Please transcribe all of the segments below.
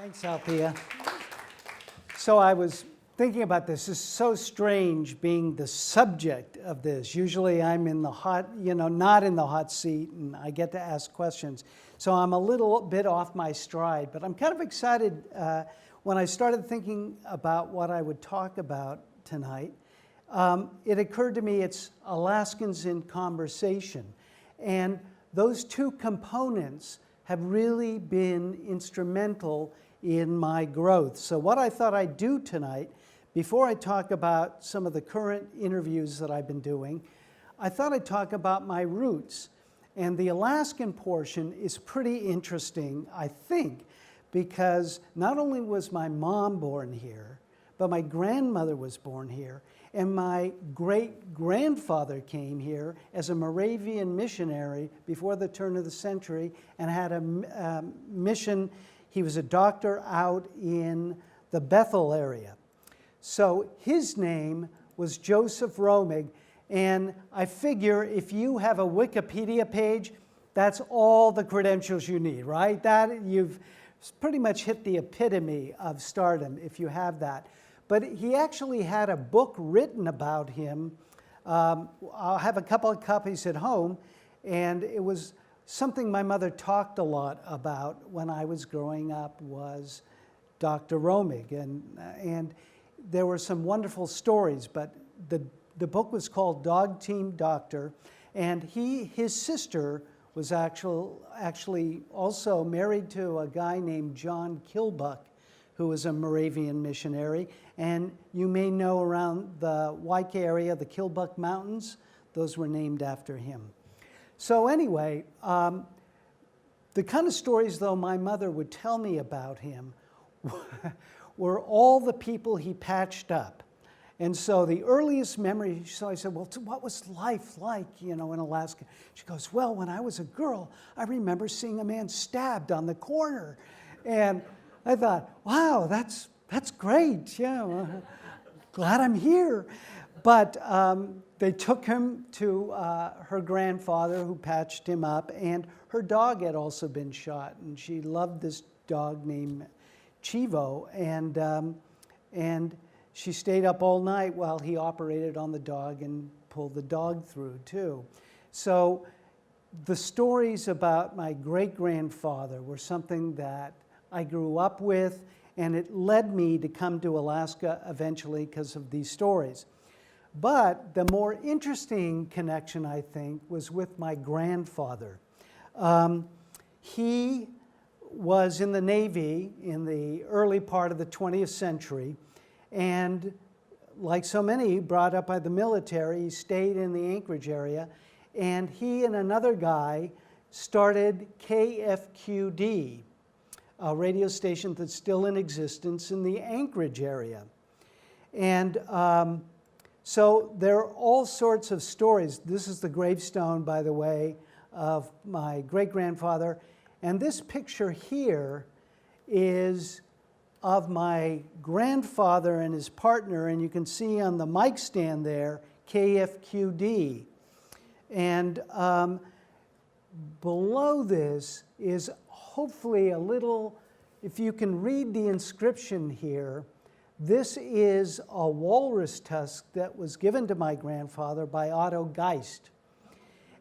Thanks, Althea. So I was thinking about this. It's so strange being the subject of this. Usually I'm in the hot, not in the hot seat, and I get to ask questions. So I'm a little bit off my stride, but I'm kind of excited when I started thinking about what I would talk about tonight. It occurred to me it's Alaskans in conversation. And those two components have really been instrumental in my growth. So what I thought I'd do tonight, before I talk about some of the current interviews that I've been doing, I thought I'd talk about my roots. And the Alaskan portion is pretty interesting, I think, because not only was my mom born here, but my grandmother was born here, and my great-grandfather came here as a Moravian missionary before the turn of the century and had a mission. He was a doctor out in the Bethel area. So his name was Joseph Romig, and I figure if you have a Wikipedia page, that's all the credentials you need, right? That you've pretty much hit the epitome of stardom if you have that. But he actually had a book written about him. I'll have a couple of copies at home, and it was something my mother talked a lot about when I was growing up was Dr. Romig, and there were some wonderful stories, but the book was called Dog Team Doctor, and his sister was actually also married to a guy named John Kilbuck, who was a Moravian missionary, and you may know around the KUAC area, the Kilbuck Mountains, those were named after him. So anyway, the kind of stories, though, my mother would tell me about him were all the people he patched up. And so the earliest memory, so I said, well, what was life like, in Alaska? She goes, well, when I was a girl, I remember seeing a man stabbed on the corner. And I thought, wow, that's great, glad I'm here. But they took him to her grandfather who patched him up, and her dog had also been shot, and she loved this dog named Chivo, and she stayed up all night while he operated on the dog and pulled the dog through too. So the stories about my great-grandfather were something that I grew up with, and it led me to come to Alaska eventually because of these stories. But the more interesting connection, I think, was with my grandfather. He was in the Navy in the early part of the 20th century, and like so many brought up by the military, he stayed in the Anchorage area, and he and another guy started KFQD, a radio station that's still in existence in the Anchorage area. And so there are all sorts of stories. This is the gravestone, by the way, of my great-grandfather. And this picture here is of my grandfather and his partner, and you can see on the mic stand there, KFQD. And below this is hopefully a little, if you can read the inscription here, this is a walrus tusk that was given to my grandfather by Otto Geist.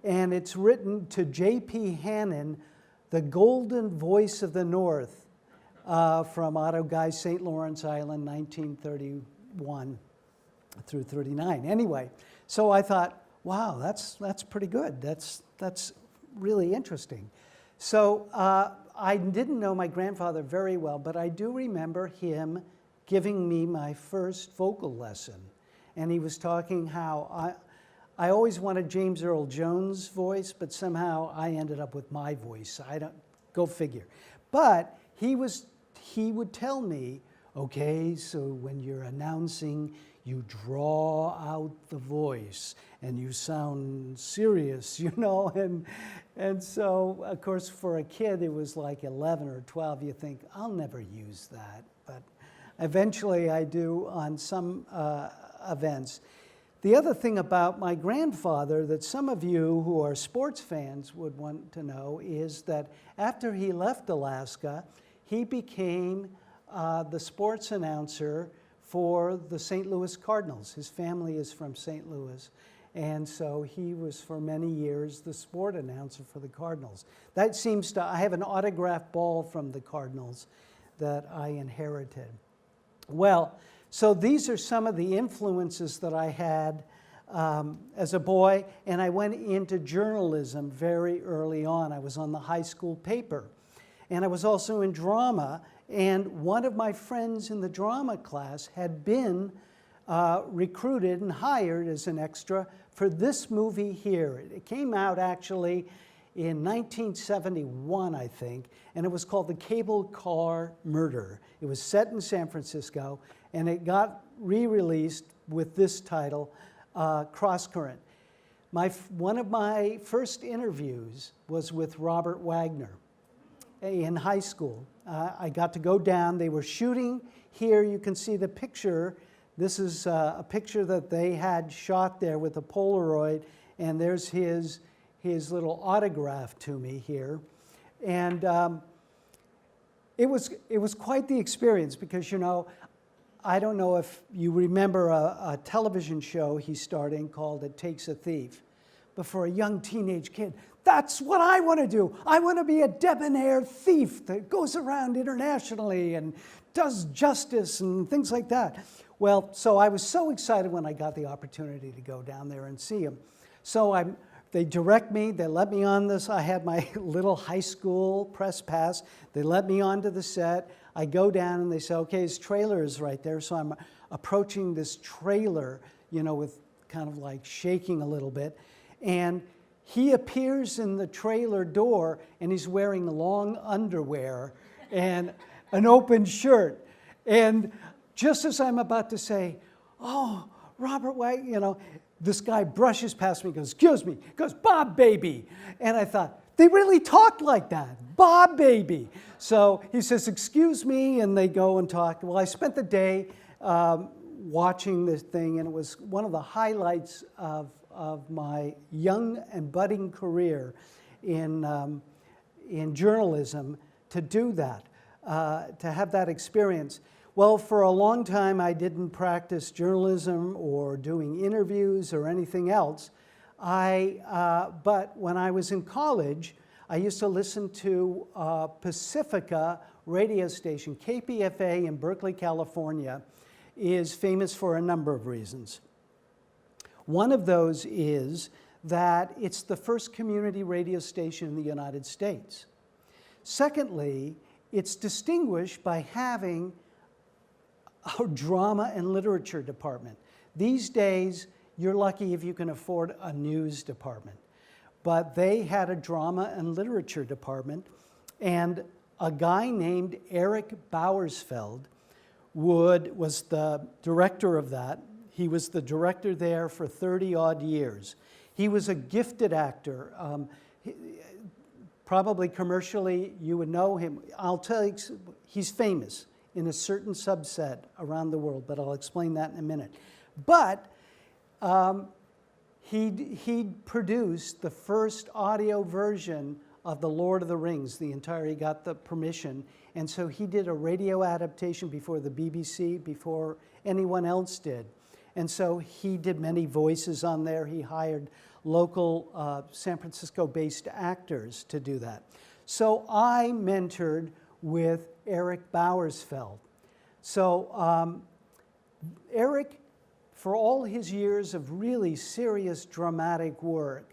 And it's written to J.P. Hannon, the golden voice of the North, from Otto Geist, St. Lawrence Island, 1931 through 39. Anyway, so I thought, wow, that's pretty good. That's really interesting. So I didn't know my grandfather very well, but I do remember him giving me my first vocal lesson. And he was talking how I always wanted James Earl Jones' voice, but somehow I ended up with my voice. Go figure. But he would tell me, okay, so when you're announcing, you draw out the voice and you sound serious, and so, of course, for a kid, it was like 11 or 12, you think, I'll never use that, but eventually I do on some events. The other thing about my grandfather that some of you who are sports fans would want to know is that after he left Alaska, he became the sports announcer for the St. Louis Cardinals. His family is from St. Louis. And so he was for many years the sport announcer for the Cardinals. That seems to, I have an autographed ball from the Cardinals that I inherited. Well, so these are some of the influences that I had as a boy, and I went into journalism very early on. I was on the high school paper, and I was also in drama, and one of my friends in the drama class had been recruited and hired as an extra for this movie here. It came out actually in 1971, I think, and it was called The Cable Car Murder. It was set in San Francisco, and it got re-released with this title, Cross Current. One of my first interviews was with Robert Wagner in high school. I got to go down. They were shooting here. You can see the picture. This is a picture that they had shot there with a Polaroid, and there's his little autograph to me here. And it was quite the experience because, you know, I don't know if you remember a television show he's starting called It Takes a Thief. But for a young teenage kid, that's what I want to do. I want to be a debonair thief that goes around internationally and does justice and things like that. Well, so I was so excited when I got the opportunity to go down there and see him. So they direct me, they let me on this. I had my little high school press pass. They let me onto the set. I go down and they say, okay, his trailer is right there. So I'm approaching this trailer, you know, with kind of like shaking a little bit. And he appears in the trailer door and he's wearing long underwear and an open shirt. And just as I'm about to say, oh, Robert White, you know, this guy brushes past me, goes, excuse me, goes, Bob Baby. And I thought, they really talk like that, Bob Baby. So he says, excuse me, and they go and talk. Well, I spent the day watching this thing, and it was one of the highlights of my young and budding career in journalism to do that, to have that experience. Well, for a long time, I didn't practice journalism or doing interviews or anything else. But when I was in college, I used to listen to Pacifica radio station. KPFA in Berkeley, California, is famous for a number of reasons. One of those is that it's the first community radio station in the United States. Secondly, it's distinguished by having a drama and literature department. These days, you're lucky if you can afford a news department. But they had a drama and literature department, and a guy named Eric Bauersfeld was the director of that. He was the director there for 30-odd years. He was a gifted actor. Probably commercially, you would know him. I'll tell you, he's famous in a certain subset around the world, but I'll explain that in a minute. But he produced the first audio version of The Lord of the Rings, he got the permission, and so he did a radio adaptation before the BBC, before anyone else did. And so he did many voices on there. He hired local San Francisco-based actors to do that. So I mentored with Eric Bauersfeld. So Eric, for all his years of really serious dramatic work,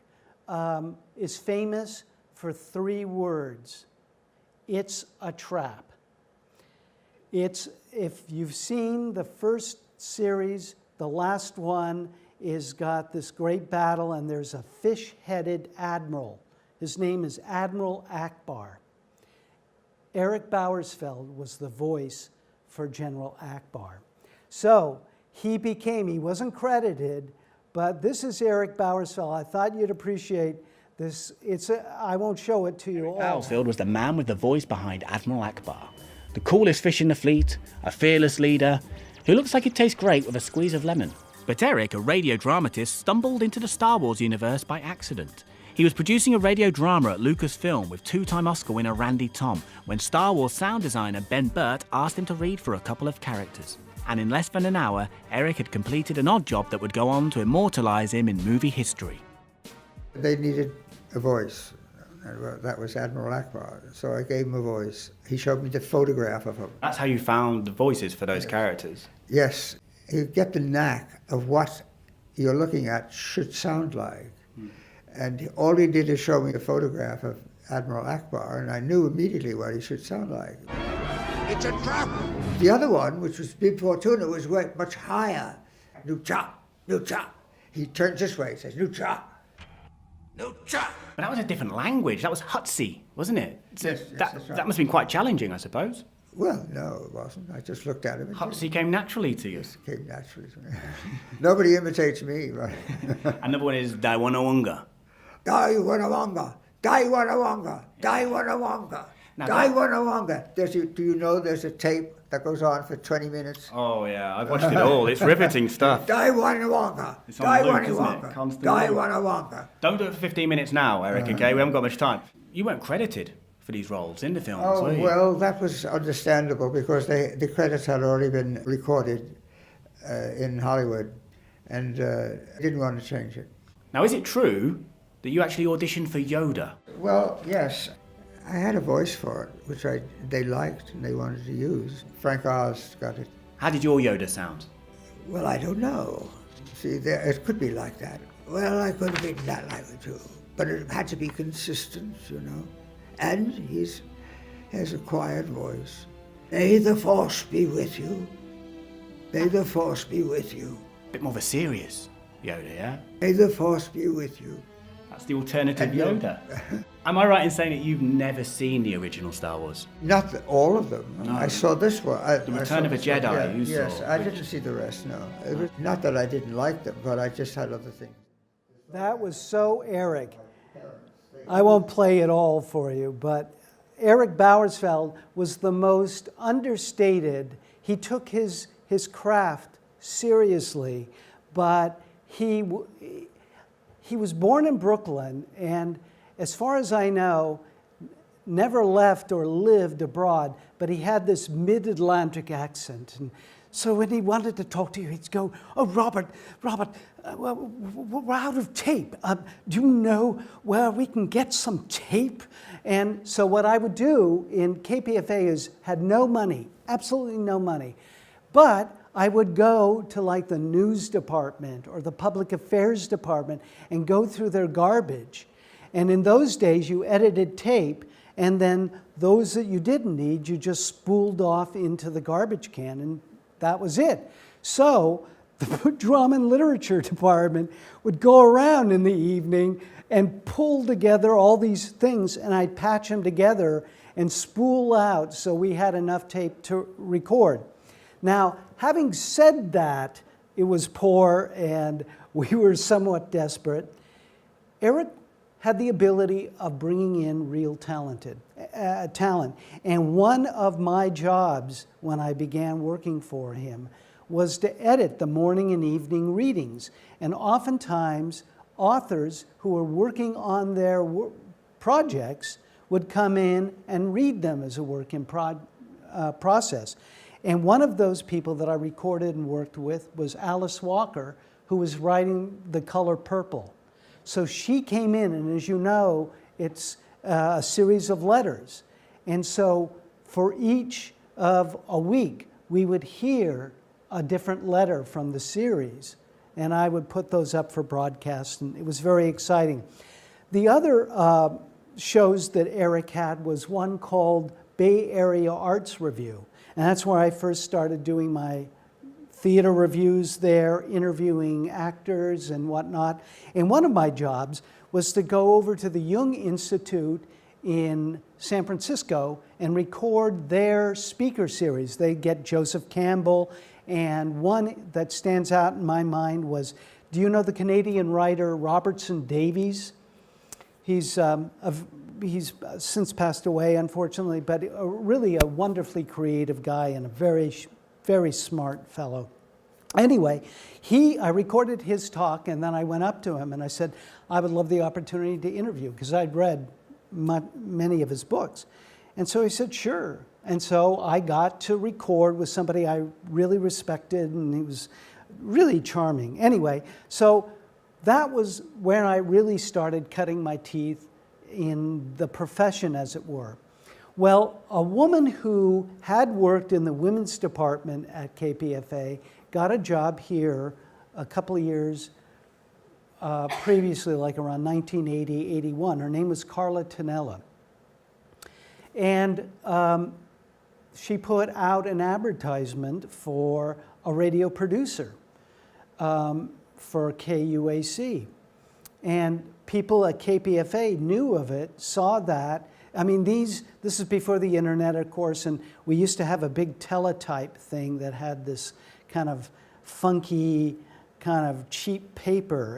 is famous for 3 words. It's a trap. If you've seen the first series, the last one is got this great battle, and there's a fish-headed admiral. His name is Admiral Akbar. Eric Bauersfeld was the voice for General Akbar. So he wasn't credited, but this is Eric Bauersfeld. I thought you'd appreciate this. I won't show it to you all. Bauersfeld was the man with the voice behind Admiral Akbar, the coolest fish in the fleet, a fearless leader, who looks like he'd taste great with a squeeze of lemon. But Eric, a radio dramatist, stumbled into the Star Wars universe by accident. He was producing a radio drama at Lucasfilm with two-time Oscar winner Randy Tom when Star Wars sound designer Ben Burt asked him to read for a couple of characters. And in less than an hour, Eric had completed an odd job that would go on to immortalise him in movie history. They needed a voice. That was Admiral Akbar. So I gave him a voice. He showed me the photograph of him. That's how you found the voices for those characters? Yes. You get the knack of what you're looking at should sound like. And all he did is show me a photograph of Admiral Akbar, and I knew immediately what he should sound like. It's a trap! The other one, which was Bib Fortuna, was much higher. Nucha, Nucha. He turns this way, he says, Nucha, Nucha. But that was a different language. That was Hutsi, wasn't it? So Yes, that that's right. must have been quite challenging, I suppose. Well, no, it wasn't. I just looked at him. And Hutsi came naturally to you. it came naturally to me. Nobody imitates me, right? Another one is Daiwanawanga. Daiwanawanga, Daiwanawanga, Daiwanawanga, Now Daiwanawanga. Do you know there's a tape that goes on for 20 minutes? Oh, yeah, I've watched it all. It's riveting stuff. Daiwanawanga, It's on loop, isn't it? Daiwanawanga, Constantly. Daiwanawanga. Don't do it for 15 minutes now, Eric, okay? We haven't got much time. You weren't credited for these roles in the films, Oh, were you? well, that was understandable because the credits had already been recorded in Hollywood, and I didn't want to change it. Now, is it true that you actually auditioned for Yoda? Well, yes. I had a voice for it, which they liked and they wanted to use. Frank Oz got it. How did your Yoda sound? Well, I don't know. See, it could be like that. Well, I could have been that like it too. But it had to be consistent, you know. And he has a quiet voice. May the Force be with you. May the Force be with you. Bit more of a serious Yoda, yeah? May the Force be with you. That's the alternative And Yoda. Am I right in saying that you've never seen the original Star Wars? Not all of them. No. I saw this one. The Return of a Jedi, Yeah, you yes, saw, I which- didn't see the rest, no. It was not that I didn't like them, but I just had other things. That was so Eric. I won't play it all for you, but Eric Bowersfeld was the most understated. He took his craft seriously, but he was born in Brooklyn, and as far as I know, never left or lived abroad, but he had this mid-Atlantic accent. And so when he wanted to talk to you, he'd go, "Oh, Robert, we're out of tape. Do you know where we can get some tape?" And so what I would do in KPFA is had no money, absolutely no money. But I would go to like the news department or the public affairs department and go through their garbage. And in those days, you edited tape, and then those that you didn't need, you just spooled off into the garbage can, and that was it. So the drama and literature department would go around in the evening and pull together all these things, and I'd patch them together and spool out so we had enough tape to record. Now, having said that, it was poor and we were somewhat desperate. Eric had the ability of bringing in real talent. And one of my jobs when I began working for him was to edit the morning and evening readings. And oftentimes, authors who were working on their projects would come in and read them as a work in process. And one of those people that I recorded and worked with was Alice Walker, who was writing The Color Purple. So she came in, and as you know, it's a series of letters. And so for each of a week, we would hear a different letter from the series, and I would put those up for broadcast, and it was very exciting. The other shows that Eric had was one called Bay Area Arts Review, and that's where I first started doing my theater reviews there, interviewing actors and whatnot. And one of my jobs was to go over to the Jung Institute in San Francisco and record their speaker series. They get Joseph Campbell, and one that stands out in my mind was, do you know the Canadian writer Robertson Davies? He's since passed away, unfortunately, but really a wonderfully creative guy and a very, very smart fellow. Anyway, I recorded his talk, and then I went up to him and I said, I would love the opportunity to interview, because I'd read many of his books. And so he said, sure. And so I got to record with somebody I really respected, and he was really charming. Anyway, so that was when I really started cutting my teeth in the profession, as it were. Well, a woman who had worked in the women's department at KPFA got a job here a couple of years previously, like around 1980, 81. Her name was Carla Tonella. And she put out an advertisement for a radio producer for KUAC. And people at KPFA knew of it, saw that. I mean, this is before the internet, of course, and we used to have a big teletype thing that had this kind of funky, kind of cheap paper,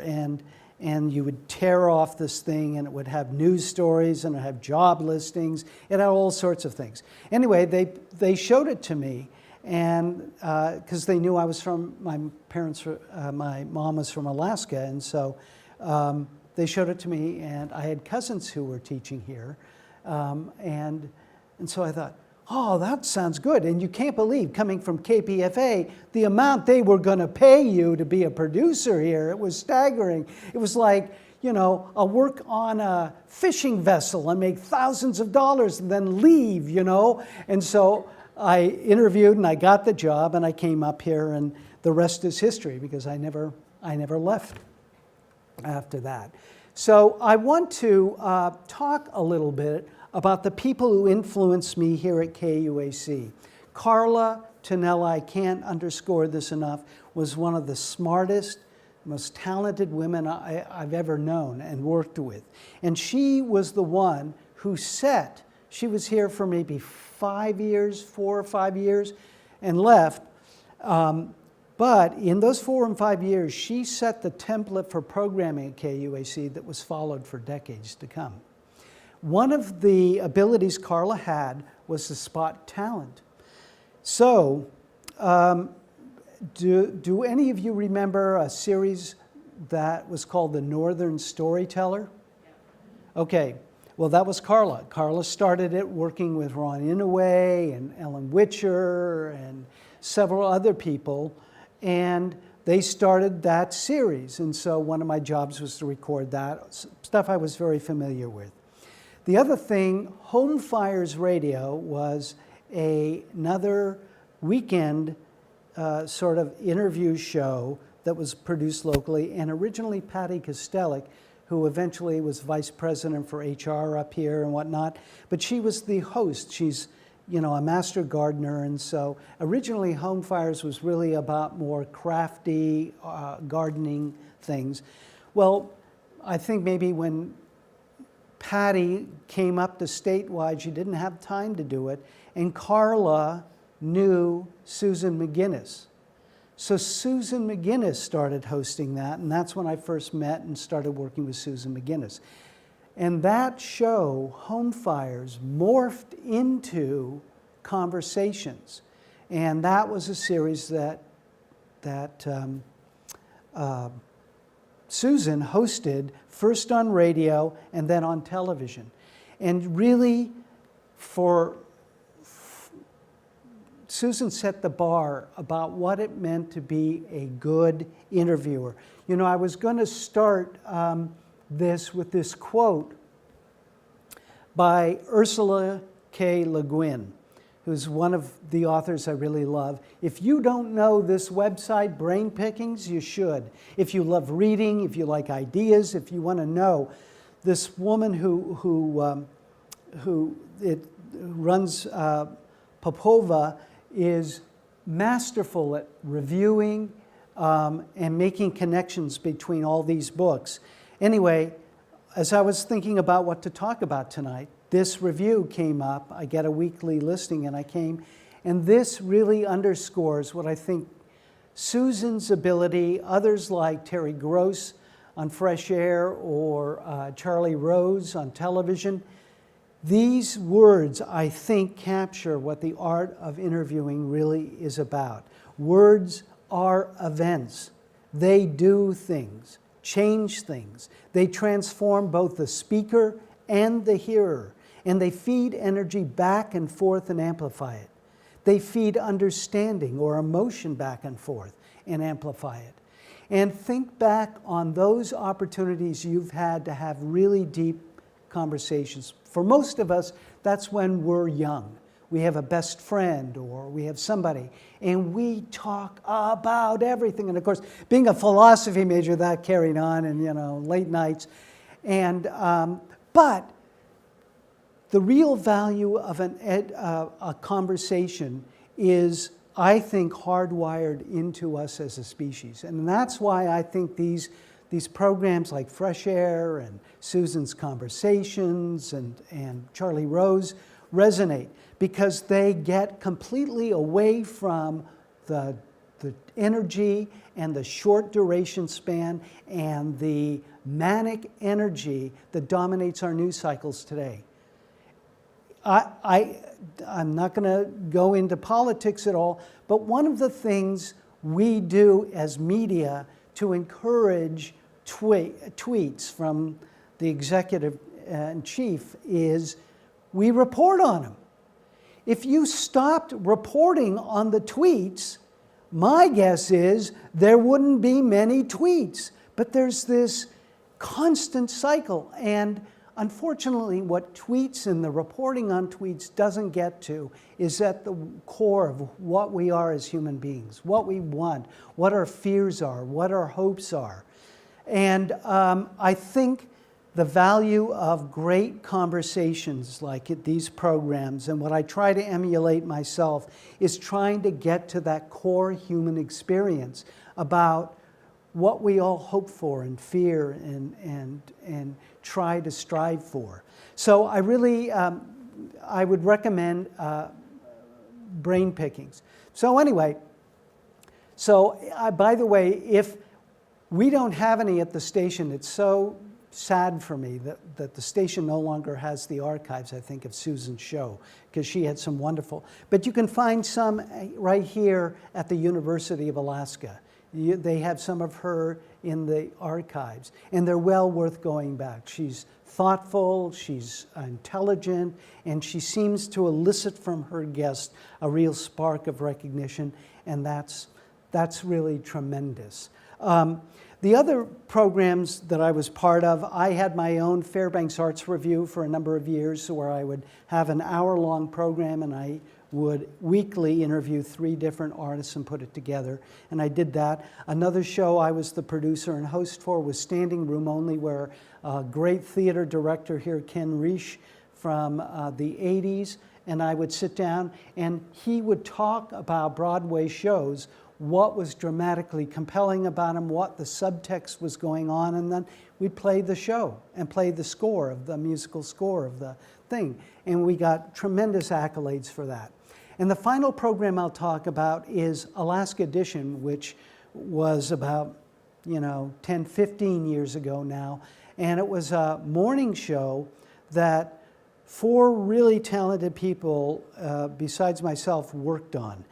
and you would tear off this thing, and it would have news stories, and it would have job listings, it had all sorts of things. Anyway, they showed it to me, and because they knew I was from, my mom was from Alaska, and so they showed it to me, and I had cousins who were teaching here, and so I thought, oh, that sounds good. And you can't believe, coming from KPFA, the amount they were going to pay you to be a producer here. It was staggering. It was like, you know, I'll work on a fishing vessel and make thousands of dollars and then leave, you know. And so I interviewed and I got the job, and I came up here, and the rest is history, because I never left after that. So I want to talk a little bit about the people who influenced me here at KUAC. Carla Tonella, I can't underscore this enough, was one of the smartest, most talented women I've ever known and worked with. And she was the one who she was here for maybe 4 or 5 years, and left. But in those 4 and 5 years, she set the template for programming at KUAC that was followed for decades to come. One of the abilities Carla had was to spot talent. So, do any of you remember a series that was called The Northern Storyteller? Okay, well, that was Carla. Carla started it working with Ron Inouye and Ellen Witcher and several other people, and they started that series. And so one of my jobs was to record that, stuff I was very familiar with. The other thing, Home Fires Radio was another weekend sort of interview show that was produced locally, and originally Patty Kostelik, who eventually was vice president for HR up here and whatnot, but she was the host. She's, you know, a master gardener, and so originally Home Fires was really about more crafty gardening things. Well, I think maybe when Patty came up to statewide, she didn't have time to do it, and Carla knew Susan McGinnis. So Susan McGinnis started hosting that, and that's when I first met and started working with Susan McGinnis. And that show, Home Fires, morphed into Conversations, and that was a series that Susan hosted, first on radio and then on television. And really, Susan set the bar about what it meant to be a good interviewer. You know, I was going to start this with this quote by Ursula K. Le Guin, who's one of the authors I really love. If you don't know this website, Brain Pickings, you should. If you love reading, if you like ideas, if you want to know, this woman who runs Popova is masterful at reviewing and making connections between all these books. Anyway, as I was thinking about what to talk about tonight, this review came up. I get a weekly listing, and I came, and this really underscores what I think Susan's ability, others like Terry Gross on Fresh Air or Charlie Rose on television, these words, I think, capture what the art of interviewing really is about. Words are events. They do things, change things. They transform both the speaker and the hearer, and they feed energy back and forth and amplify it. They feed understanding or emotion back and forth and amplify it. And think back on those opportunities you've had to have really deep conversations. For most of us, that's when we're young. We have a best friend or we have somebody, and we talk about everything. And of course, being a philosophy major, that carried on, and late nights. And but the real value of a conversation is, I think, hardwired into us as a species. And that's why I think these programs like Fresh Air and Susan's Conversations and Charlie Rose resonate, because they get completely away from the energy and the short duration span and the manic energy that dominates our news cycles today. I'm not going to go into politics at all, but one of the things we do as media to encourage tweets from the executive in chief is we report on them. If you stopped reporting on the tweets, my guess is there wouldn't be many tweets. But there's this constant cycle. And unfortunately, what tweets and the reporting on tweets doesn't get to is at the core of what we are as human beings, what we want, what our fears are, what our hopes are. And I think the value of great conversations like these programs, and what I try to emulate myself, is trying to get to that core human experience about what we all hope for and fear and try to strive for. So I really, I would recommend brain pickings. So anyway, by the way, if we don't have any at the station, it's so sad for me that the station no longer has the archives, I think, of Susan's show, because she had some wonderful, but you can find some right here at the University of Alaska. They have some of her in the archives, and they're well worth going back. She's thoughtful, she's intelligent, and she seems to elicit from her guests a real spark of recognition, and that's really tremendous. The other programs that I was part of, I had my own Fairbanks Arts Review for a number of years, where I would have an hour-long program, and I would weekly interview 3 different artists and put it together, and I did that. Another show I was the producer and host for was Standing Room Only, where a great theater director here, Ken Reish, from the 80s, and I would sit down, and he would talk about Broadway shows, what was dramatically compelling about them, what the subtext was going on, and then we'd play the show and play the score of the musical score of the thing. And we got tremendous accolades for that. And the final program I'll talk about is Alaska Edition, which was about 10, 15 years ago now. And it was a morning show that 4 really talented people, besides myself, worked on.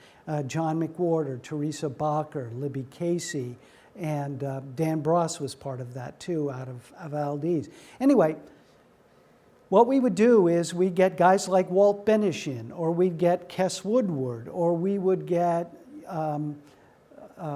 John McWhorter, Teresa Bacher, Libby Casey, and Dan Bross was part of that too, out of Valdez. Anyway, what we would do is we'd get guys like Walt Benish in, or we'd get Kess Woodward, or we would get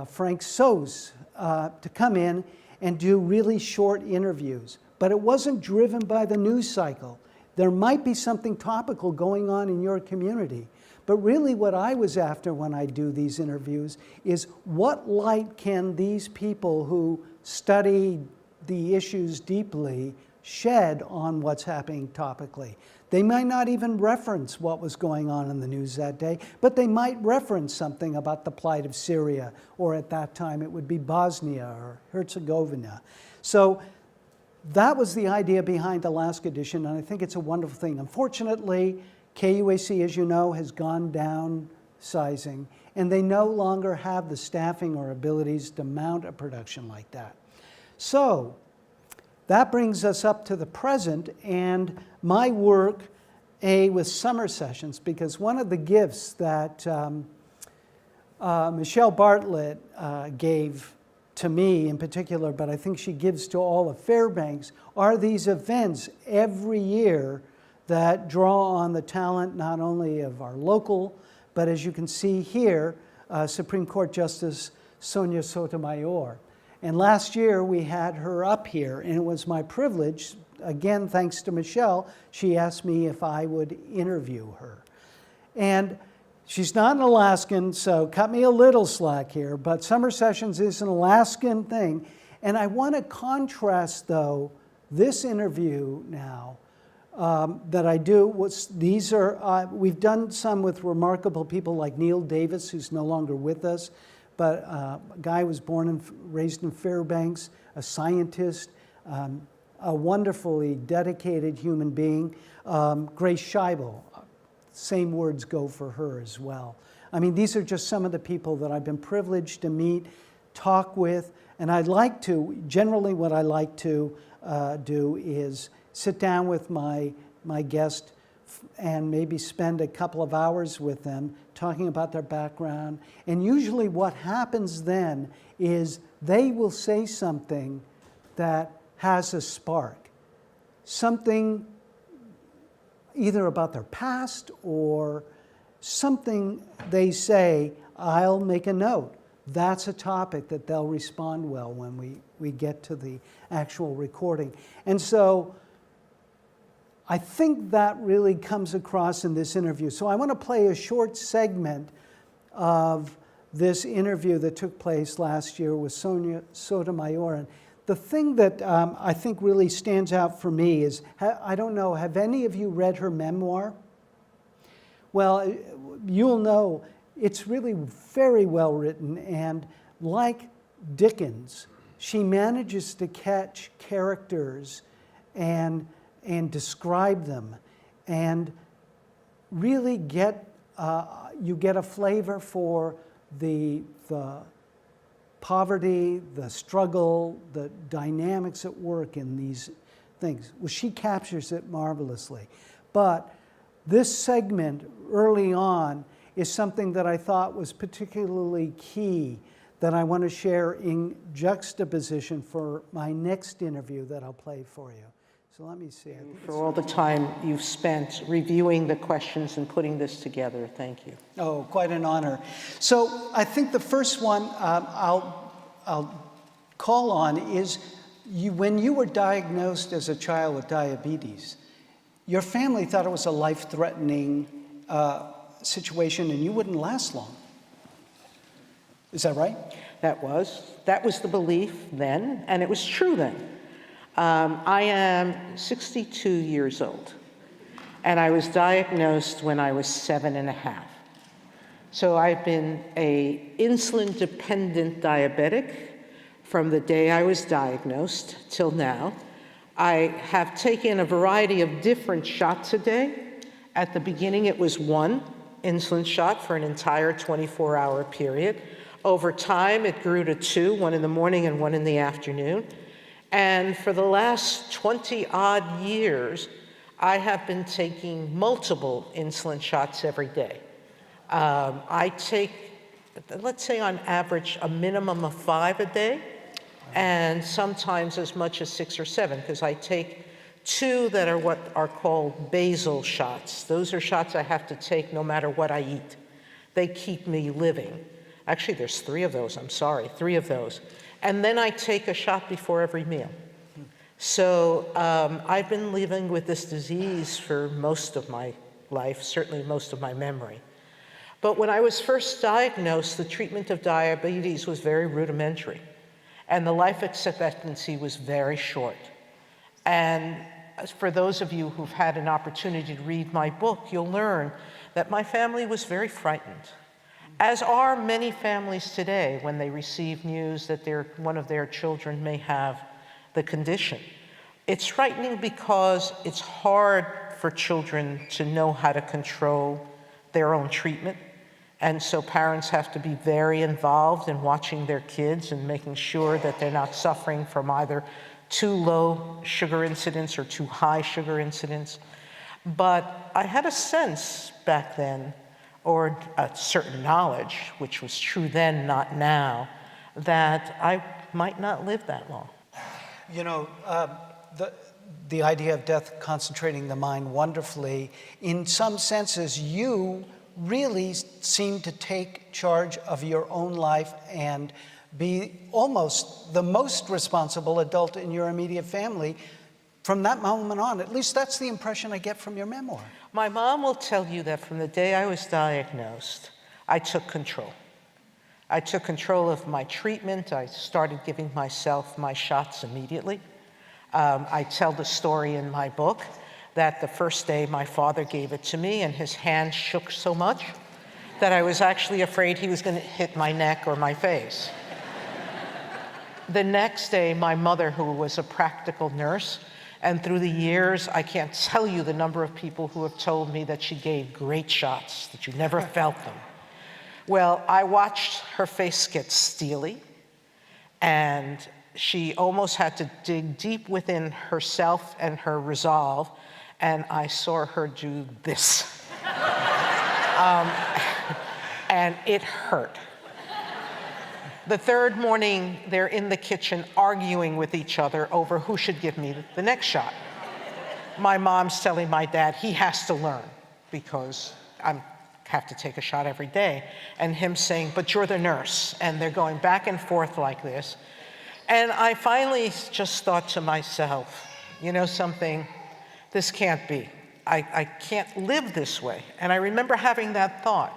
Frank Sos to come in and do really short interviews. But it wasn't driven by the news cycle. There might be something topical going on in your community. But really what I was after when I do these interviews is, what light can these people who study the issues deeply shed on what's happening topically? They might not even reference what was going on in the news that day, but they might reference something about the plight of Syria, or at that time it would be Bosnia or Herzegovina. So that was the idea behind Alaska Edition, and I think it's a wonderful thing. Unfortunately, KUAC, as you know, has gone downsizing, and they no longer have the staffing or abilities to mount a production like that. So that brings us up to the present, and my work, with summer sessions, because one of the gifts that Michelle Bartlett gave to me in particular, but I think she gives to all of Fairbanks, are these events every year that draw on the talent not only of our local, but as you can see here, Supreme Court Justice Sonia Sotomayor. And last year we had her up here, and it was my privilege, again thanks to Michelle, she asked me if I would interview her. And she's not an Alaskan, so cut me a little slack here, but summer sessions is an Alaskan thing. And I want to contrast, though, this interview now that I do. These are, we've done some with remarkable people like Neil Davis, who's no longer with us, but a guy was born and raised in Fairbanks, a scientist, a wonderfully dedicated human being, Grace Scheibel. Same words go for her as well. I mean, these are just some of the people that I've been privileged to meet, talk with, and I'd like to, generally what I like to do is sit down with my guest and maybe spend a couple of hours with them talking about their background. And usually what happens then is they will say something that has a spark, something either about their past or something they say, I'll make a note. That's a topic that they'll respond well when we get to the actual recording. And so I think that really comes across in this interview. So I want to play a short segment of this interview that took place last year with Sonia Sotomayor. And the thing that I think really stands out for me is, I don't know, have any of you read her memoir? Well, you'll know it's really very well written, and like Dickens, she manages to catch characters and describe them and really you get a flavor for the poverty, the struggle, the dynamics at work in these things. Well, she captures it marvelously. But this segment early on is something that I thought was particularly key that I want to share in juxtaposition for my next interview that I'll play for you. So let me see. For all the time you've spent reviewing the questions and putting this together. Thank you. Oh, quite an honor. So I think the first one I'll call on is when you were diagnosed as a child with diabetes, your family thought it was a life-threatening situation and you wouldn't last long. Is that right? That was the belief then, and it was true then. I am 62 years old, and I was diagnosed when I was 7.5. So I've been an insulin-dependent diabetic from the day I was diagnosed till now. I have taken a variety of different shots a day. At the beginning, it was one insulin shot for an entire 24-hour period. Over time, it grew to two, one in the morning and one in the afternoon. And for the last 20-odd years, I have been taking multiple insulin shots every day. I take, let's say on average, a minimum of 5 a day, and sometimes as much as 6 or 7, because I take 2 that are what are called basal shots. Those are shots I have to take no matter what I eat. They keep me living. Actually, there's 3 of those, 3 of those. And then I take a shot before every meal. So I've been living with this disease for most of my life, certainly most of my memory. But when I was first diagnosed, the treatment of diabetes was very rudimentary, and the life expectancy was very short. And for those of you who've had an opportunity to read my book, you'll learn that my family was very frightened, as are many families today when they receive news that one of their children may have the condition. It's frightening because it's hard for children to know how to control their own treatment. And so parents have to be very involved in watching their kids and making sure that they're not suffering from either too low sugar incidence or too high sugar incidence. But I had a sense back then, or a certain knowledge, which was true then, not now, that I might not live that long. You know, the idea of death concentrating the mind wonderfully, in some senses, you really seem to take charge of your own life and be almost the most responsible adult in your immediate family from that moment on. At least that's the impression I get from your memoir. My mom will tell you that from the day I was diagnosed, I took control. I took control of my treatment. I started giving myself my shots immediately. I tell the story in my book that the first day my father gave it to me and his hand shook so much that I was actually afraid he was going to hit my neck or my face. The next day, my mother, who was a practical nurse, and through the years, I can't tell you the number of people who have told me that she gave great shots, that you never felt them. Well, I watched her face get steely, and she almost had to dig deep within herself and her resolve, and I saw her do this. And it hurt. The third morning, they're in the kitchen arguing with each other over who should give me the next shot. My mom's telling my dad he has to learn because I have to take a shot every day. And him saying, but you're the nurse. And they're going back and forth like this. And I finally just thought to myself, you know something, this can't be. I can't live this way. And I remember having that thought.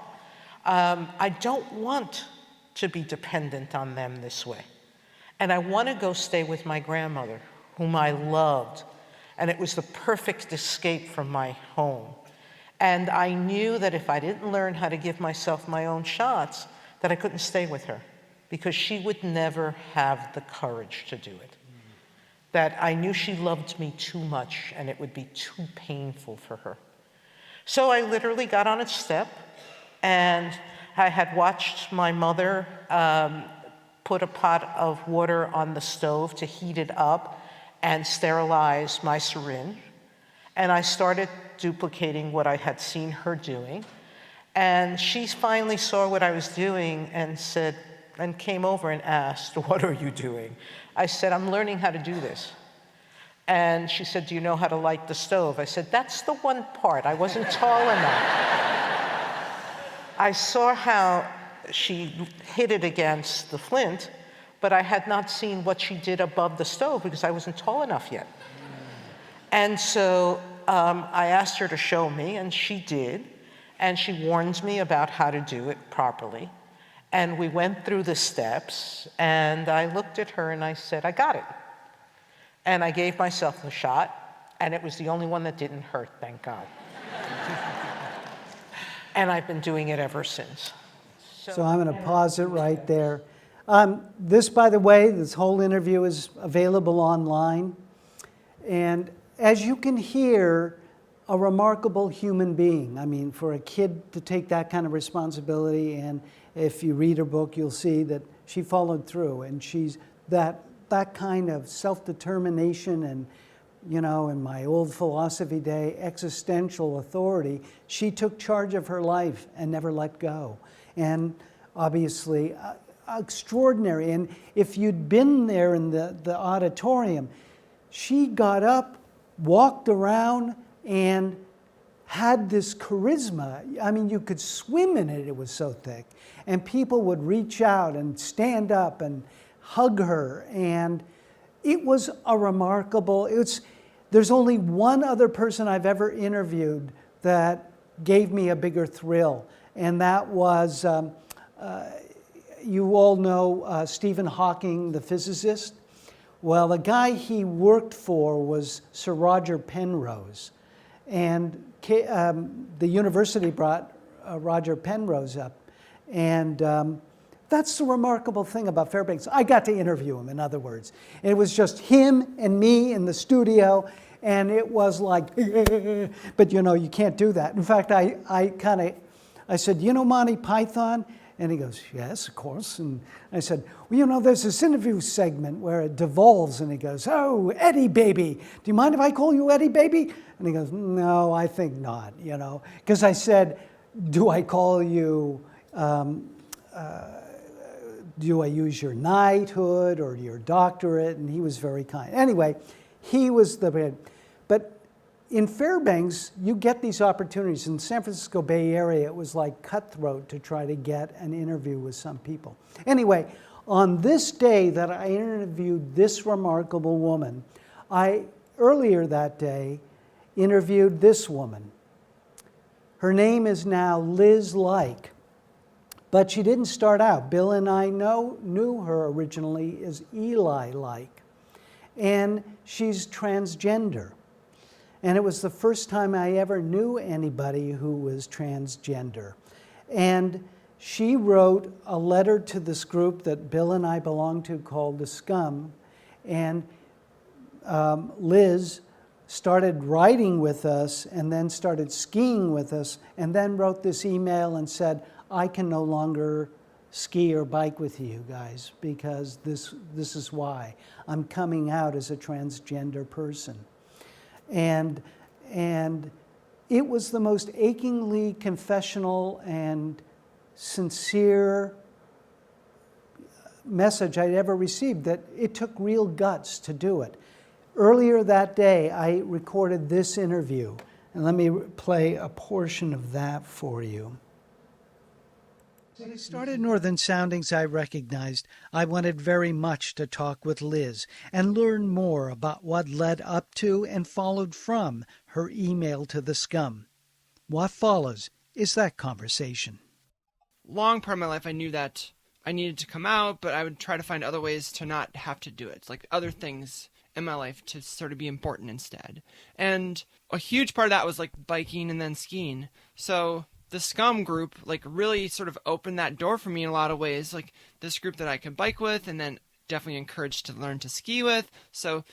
I don't want to be dependent on them this way. And I want to go stay with my grandmother, whom I loved. And it was the perfect escape from my home. And I knew that if I didn't learn how to give myself my own shots, that I couldn't stay with her, because she would never have the courage to do it. That I knew she loved me too much, and it would be too painful for her. So I literally got on a step, and I had watched my mother put a pot of water on the stove to heat it up and sterilize my syringe. And I started duplicating what I had seen her doing. And she finally saw what I was doing and said, and came over and asked, what are you doing? I said, I'm learning how to do this. And she said, do you know how to light the stove? I said, that's the one part. I wasn't tall enough. I saw how she hit it against the flint, but I had not seen what she did above the stove because I wasn't tall enough yet. And so I asked her to show me, and she did. And she warned me about how to do it properly. And we went through the steps, and I looked at her and I said, I got it. And I gave myself a shot, and it was the only one that didn't hurt, thank God. And I've been doing it ever since. So I'm going to pause it right there. This, by the way, this whole interview is available online. And as you can hear, a remarkable human being. I mean, for a kid to take that kind of responsibility, and if you read her book, you'll see that she followed through, and she's that kind of self-determination and, you know, in my old philosophy day, existential authority. She took charge of her life and never let go. And obviously, extraordinary. And if you'd been there in the auditorium, she got up, walked around, and had this charisma. I mean, you could swim in it, it was so thick. And people would reach out and stand up and hug her. And it was a remarkable, there's only one other person I've ever interviewed that gave me a bigger thrill. And that was, you all know Stephen Hawking, the physicist. Well, the guy he worked for was Sir Roger Penrose. And the university brought Roger Penrose up. And that's the remarkable thing about Fairbanks. I got to interview him, in other words. It was just him and me in the studio, and it was like, but you know, you can't do that. In fact, I said, you know Monty Python? And he goes, yes, of course. And I said, well, you know, there's this interview segment where it devolves, and he goes, oh, Eddie baby, do you mind if I call you Eddie baby? And he goes, no, I think not, you know. Because I said, do I call you, do I use your knighthood or your doctorate? And he was very kind. Anyway, he was the head. But in Fairbanks, you get these opportunities. In the San Francisco Bay Area, it was like cutthroat to try to get an interview with some people. Anyway, on this day that I interviewed this remarkable woman, I, earlier that day, interviewed this woman. Her name is now Liz Like, but she didn't start out. Bill and I knew her originally as Eli Like, and she's transgender. And it was the first time I ever knew anybody who was transgender. And she wrote a letter to this group that Bill and I belong to called the Scum. And Liz started writing with us and then started skiing with us and then wrote this email and said, I can no longer ski or bike with you guys because this is why. I'm coming out as a transgender person. And it was the most achingly confessional and sincere message I'd ever received, that it took real guts to do it. Earlier that day, I recorded this interview, and let me play a portion of that for you. When I started Northern Soundings, I recognized I wanted very much to talk with Liz and learn more about what led up to and followed from her email to the Scum. What follows is that conversation. Long part of my life, I knew that I needed to come out, but I would try to find other ways to not have to do it, like other things in my life to sort of be important instead. And a huge part of that was like biking and then skiing. So the Scum group like really sort of opened that door for me in a lot of ways, like this group that I could bike with and then definitely encouraged to learn to ski with. So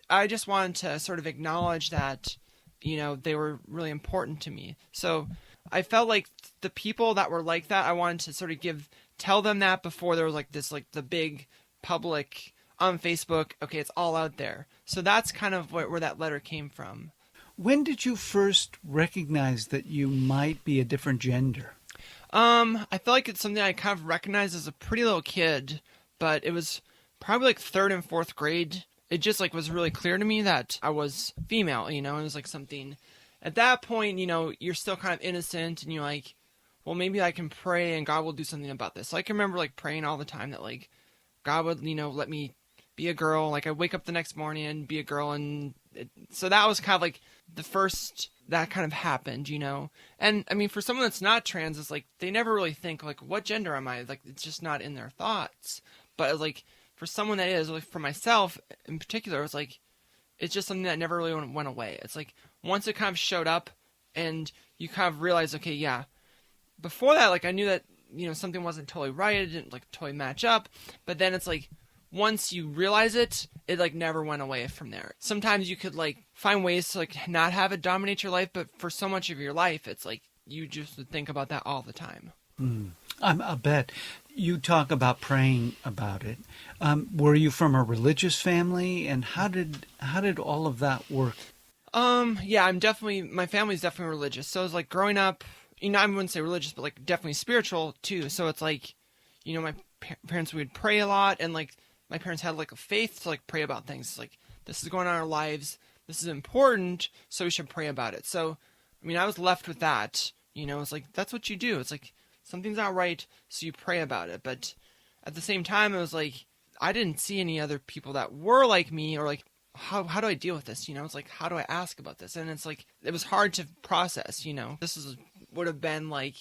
I just wanted to sort of acknowledge that, you know, they were really important to me. So I felt like the people that were like that, I wanted to sort of tell them that before there was like this, like the big public on Facebook, okay, it's all out there. So that's kind of where that letter came from. When did you first recognize that you might be a different gender? I feel like it's something I kind of recognized as a pretty little kid, but it was probably like 3rd and 4th grade. It just like was really clear to me that I was female, you know. It was like something at that point, you know, you're still kind of innocent and you're like, well, maybe I can pray and God will do something about this. So I can remember like praying all the time that like God would, you know, let me be a girl. Like I wake up the next morning and be a girl. And so that was kind of like the first that kind of happened, you know. And I mean, for someone that's not trans, it's like they never really think like, what gender am I? Like it's just not in their thoughts. But like for someone that is, like for myself in particular, it was like it's just something that never really went away. It's like once it kind of showed up and you kind of realize, okay, yeah. Before that, like I knew that, you know, something wasn't totally right. It didn't like totally match up. But then it's like once you realize it, it like never went away from there. Sometimes you could like find ways to like not have it dominate your life, but for so much of your life, it's like you just would think about that all the time. I bet. You talk about praying about it. Were you from a religious family, and how did all of that work? Yeah, my family's definitely religious. So it was like growing up, you know, I wouldn't say religious, but like definitely spiritual too. So it's like, you know, my parents would pray a lot, and like my parents had like a faith to like pray about things. It's like, this is going on in our lives. This is important. So we should pray about it. So, I mean, I was left with that, you know, it's like, that's what you do. It's like, something's not right. So you pray about it. But at the same time, it was like, I didn't see any other people that were like me, or like, how do I deal with this? You know, it's like, how do I ask about this? And it's like, it was hard to process, you know, would have been like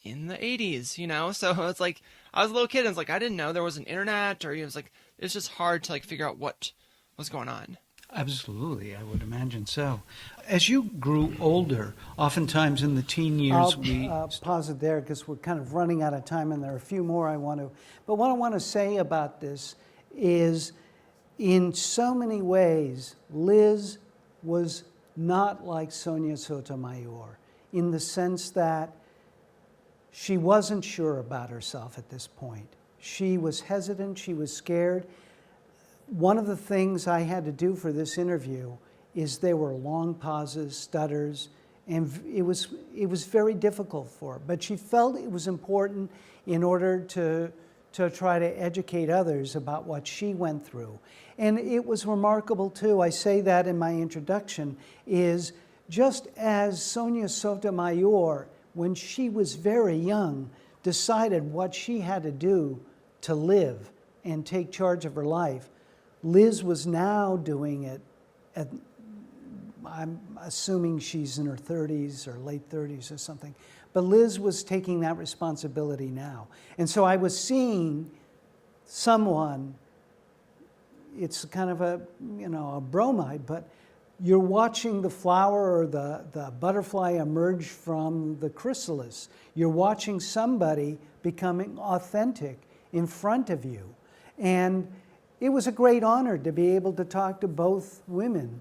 in the 80s, you know? So it's like, I was a little kid and it's like, I didn't know there was an internet, or it was like, it's just hard to like figure out what was going on. Absolutely, I would imagine so. As you grew older, oftentimes in the teen years, I'll pause it there because we're kind of running out of time, and there are a few more I want to. But what I want to say about this is, in so many ways, Liz was not like Sonia Sotomayor, in the sense that she wasn't sure about herself at this point. She was hesitant, she was scared. One of the things I had to do for this interview is there were long pauses, stutters, And it was very difficult for her. But she felt it was important in order to try to educate others about what she went through. And it was remarkable too, I say that in my introduction, is just as Sonia Sotomayor, when she was very young, decided what she had to do to live and take charge of her life, Liz was now doing it at, I'm assuming she's in her 30s or late 30s or something, but Liz was taking that responsibility now. And so I was seeing someone, it's kind of a, a bromide, but you're watching the flower or the butterfly emerge from the chrysalis. You're watching somebody becoming authentic in front of you. And it was a great honor to be able to talk to both women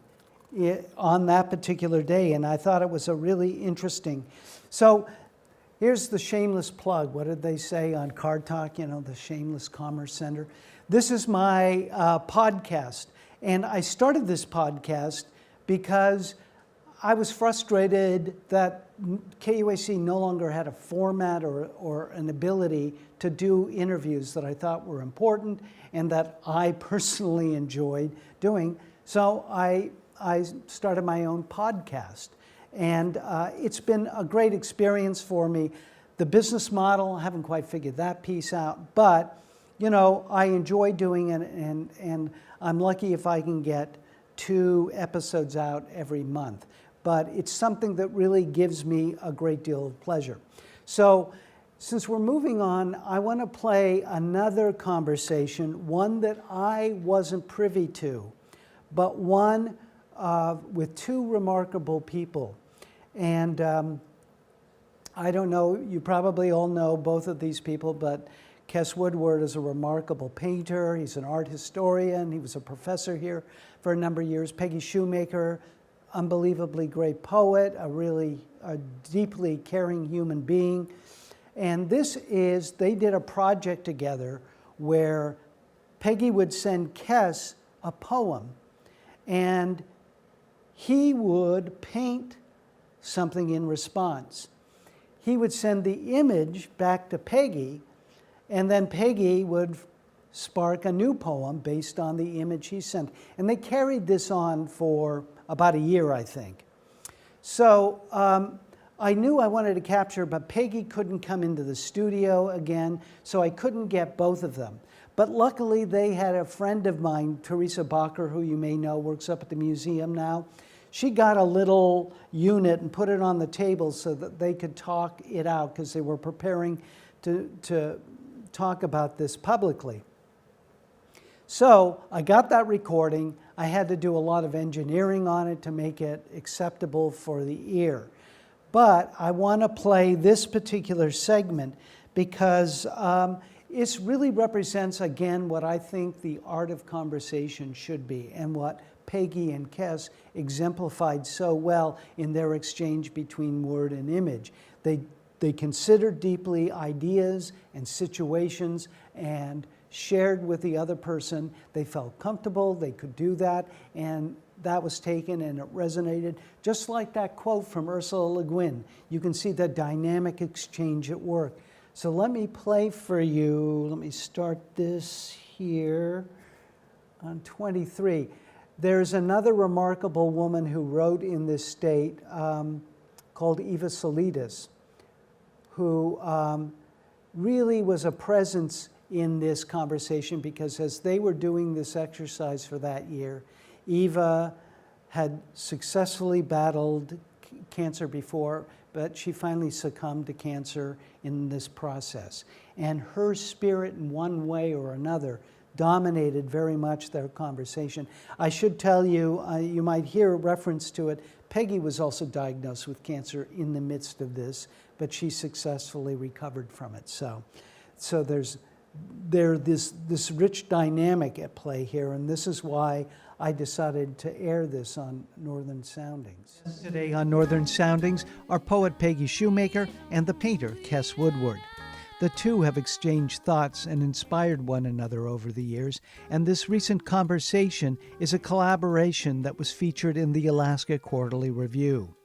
on that particular day, and I thought it was a really interesting. So here's the shameless plug. What did they say on Card Talk, the Shameless Commerce Center? This is my podcast, and I started this podcast because I was frustrated that KUAC no longer had a format or an ability to do interviews that I thought were important and that I personally enjoyed doing. So I started my own podcast, and it's been a great experience for me. The business model, I haven't quite figured that piece out, but I enjoy doing it, and I'm lucky if I can get 2 episodes out every month. But it's something that really gives me a great deal of pleasure. So since we're moving on, I want to play another conversation, one that I wasn't privy to, but one with 2 remarkable people. And I don't know, you probably all know both of these people, but Kes Woodward is a remarkable painter. He's an art historian. He was a professor here for a number of years. Peggy Shoemaker, unbelievably great poet, a deeply caring human being. And they did a project together where Peggy would send Kes a poem, and he would paint something in response. He would send the image back to Peggy, and then Peggy would spark a new poem based on the image he sent. And they carried this on for about a year, I think. So I knew I wanted to capture, but Peggy couldn't come into the studio again, so I couldn't get both of them. But luckily, they had a friend of mine, Teresa Bacher, who you may know, works up at the museum now. She got a little unit and put it on the table so that they could talk it out, because they were preparing to talk about this publicly. So I got that recording. I had to do a lot of engineering on it to make it acceptable for the ear. But I want to play this particular segment because it really represents, again, what I think the art of conversation should be, and what Peggy and Kes exemplified so well in their exchange between word and image. They considered deeply ideas and situations and shared with the other person. They felt comfortable, they could do that, and that was taken and it resonated. Just like that quote from Ursula Le Guin, you can see the dynamic exchange at work. So let me play for you, let me start this here on 23. There's another remarkable woman who wrote in this state called Eva Solitas, who really was a presence in this conversation, because as they were doing this exercise for that year, Eva had successfully battled cancer before, but she finally succumbed to cancer in this process. And her spirit, in one way or another, dominated very much their conversation. I should tell you, you might hear a reference to it, Peggy was also diagnosed with cancer in the midst of this, but she successfully recovered from it. So there's this rich dynamic at play here, and this is why I decided to air this on Northern Soundings. Today on Northern Soundings are poet Peggy Shoemaker and the painter Kes Woodward. The two have exchanged thoughts and inspired one another over the years, and this recent conversation is a collaboration that was featured in the Alaska Quarterly Review.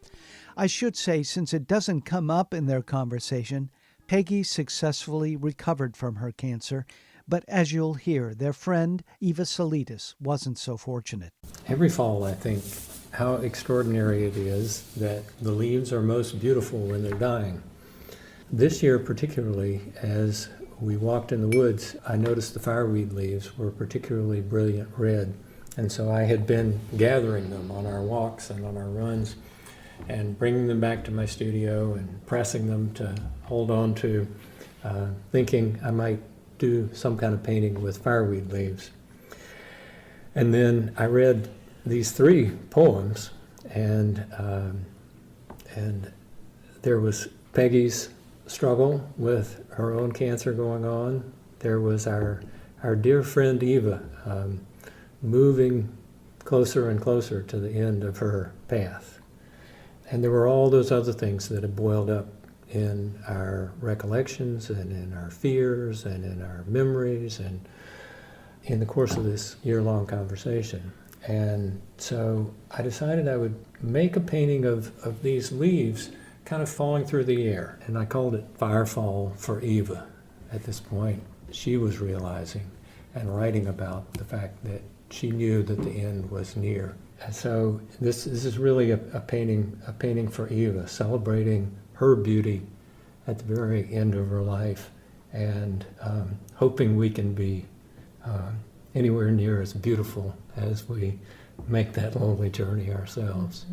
I should say, since it doesn't come up in their conversation, Peggy successfully recovered from her cancer, but as you'll hear, their friend Eva Salitas wasn't so fortunate. Every fall I think how extraordinary it is that the leaves are most beautiful when they're dying. This year particularly, as we walked in the woods, I noticed the fireweed leaves were particularly brilliant red. And so I had been gathering them on our walks and on our runs and bringing them back to my studio and pressing them to hold on to, thinking I might do some kind of painting with fireweed leaves. And then I read these 3 poems, and there was Peggy's struggle with her own cancer going on. There was our dear friend Eva moving closer and closer to the end of her path. And there were all those other things that had boiled up in our recollections and in our fears and in our memories and in the course of this year-long conversation. And so I decided I would make a painting of these leaves kind of falling through the air. And I called it Firefall for Eva. At this point, she was realizing and writing about the fact that she knew that the end was near. And so this is really a painting for Eva, celebrating her beauty at the very end of her life, and hoping we can be anywhere near as beautiful as we make that lonely journey ourselves.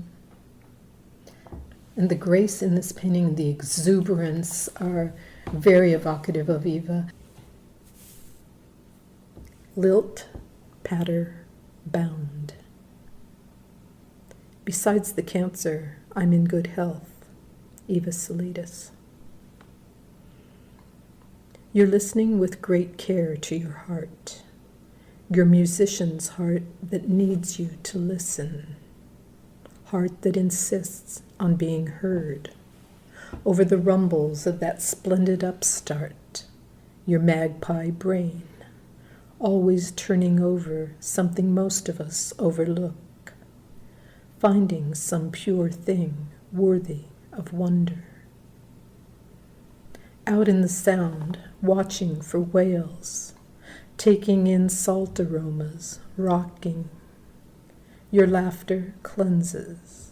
And the grace in this painting, the exuberance are very evocative of Eva. Lilt, patter, bound. Besides the cancer, I'm in good health. Eva Salitas. You're listening with great care to your heart, your musician's heart that needs you to listen, heart that insists on being heard, over the rumbles of that splendid upstart, your magpie brain, always turning over something most of us overlook, finding some pure thing worthy of wonder. Out in the sound, watching for whales, taking in salt aromas, rocking. Your laughter cleanses,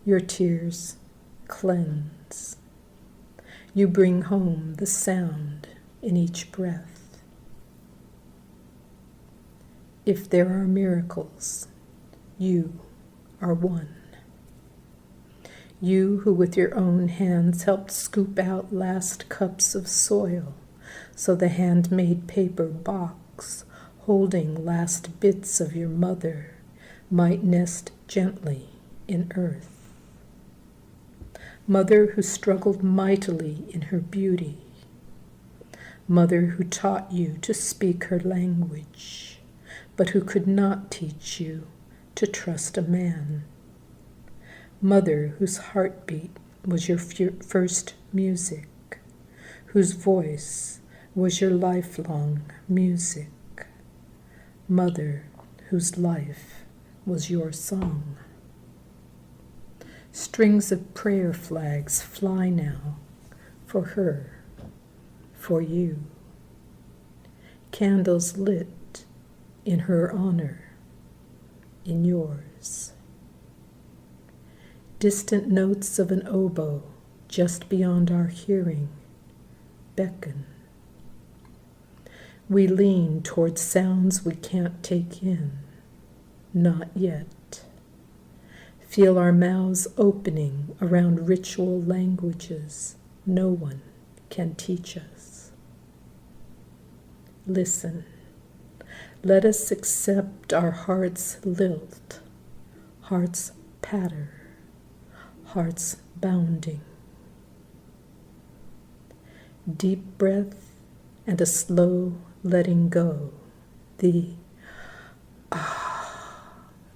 your tears cleanse. You bring home the sound in each breath. If there are miracles, you are one. You who with your own hands helped scoop out last cups of soil so the handmade paper box holding last bits of your mother might nest gently in earth. Mother who struggled mightily in her beauty. Mother who taught you to speak her language, but who could not teach you to trust a man. Mother whose heartbeat was your first music, whose voice was your lifelong music. Mother whose life was your song. Strings of prayer flags fly now for her, for you. Candles lit in her honor, in yours. Distant notes of an oboe just beyond our hearing beckon. We lean towards sounds we can't take in, not yet. Feel our mouths opening around ritual languages no one can teach us. Listen. Let us accept our heart's lilt, heart's patter, heart's bounding. Deep breath and a slow letting go, the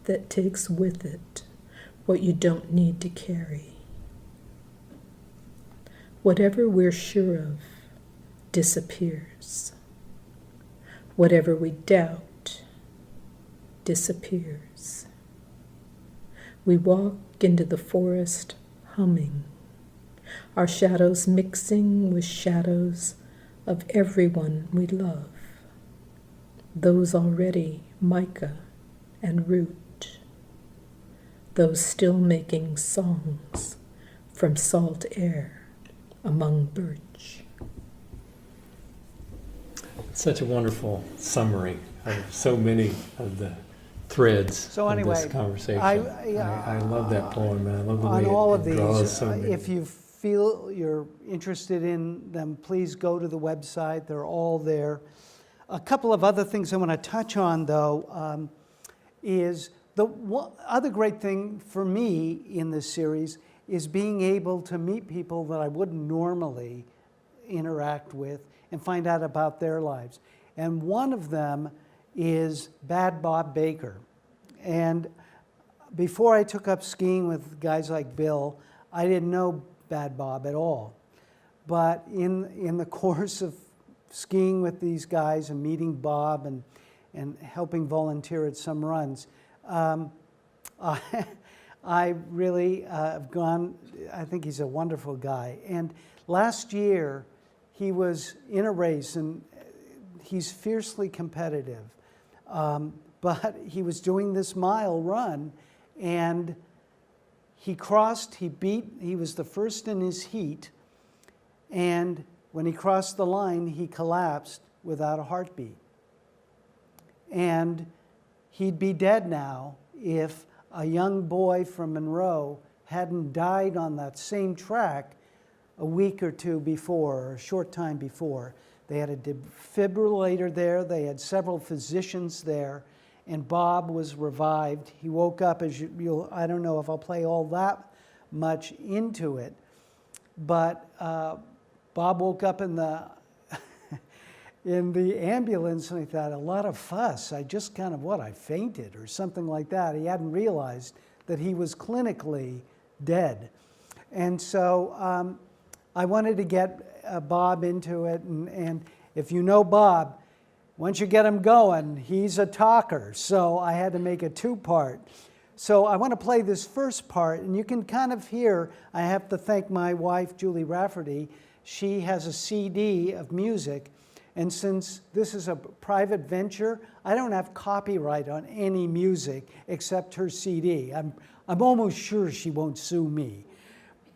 that takes with it what you don't need to carry. Whatever we're sure of disappears. Whatever we doubt disappears. We walk into the forest humming, our shadows mixing with shadows of everyone we love, those already mica and root, those still making songs from salt air among birch. Such a wonderful summary of so many of the threads So of anyway, this conversation. I- I love that poem, and I love the way On all it of these, draws so many. if you feel you're interested in them, please go to the website. They're all there. A couple of other things I want to touch on, though, is the other great thing for me in this series is being able to meet people that I wouldn't normally interact with and find out about their lives. And one of them is Bad Bob Baker. And before I took up skiing with guys like Bill, I didn't know Bad Bob at all. But in the course of skiing with these guys and meeting Bob and helping volunteer at some runs, I really have gone, I think he's a wonderful guy. And last year, he was in a race, and he's fiercely competitive. But he was doing this mile run, and he was the first in his heat, and when he crossed the line, he collapsed without a heartbeat. And he'd be dead now if a young boy from Monroe hadn't died on that same track a week or two before, or a short time before. They had a defibrillator there, they had several physicians there, and Bob was revived. He woke up, as I don't know if I'll play all that much into it, but Bob woke up in the in the ambulance, and he thought, a lot of fuss. I just kind of, I fainted or something like that. He hadn't realized that he was clinically dead. And so I wanted to get Bob into it. And if you know Bob, once you get him going, he's a talker. So I had to make a two-part. So I want to play this first part, and you can kind of hear, I have to thank my wife, Julie Rafferty. She has a CD of music. And since this is a private venture, I don't have copyright on any music except her CD. I'm almost sure she won't sue me,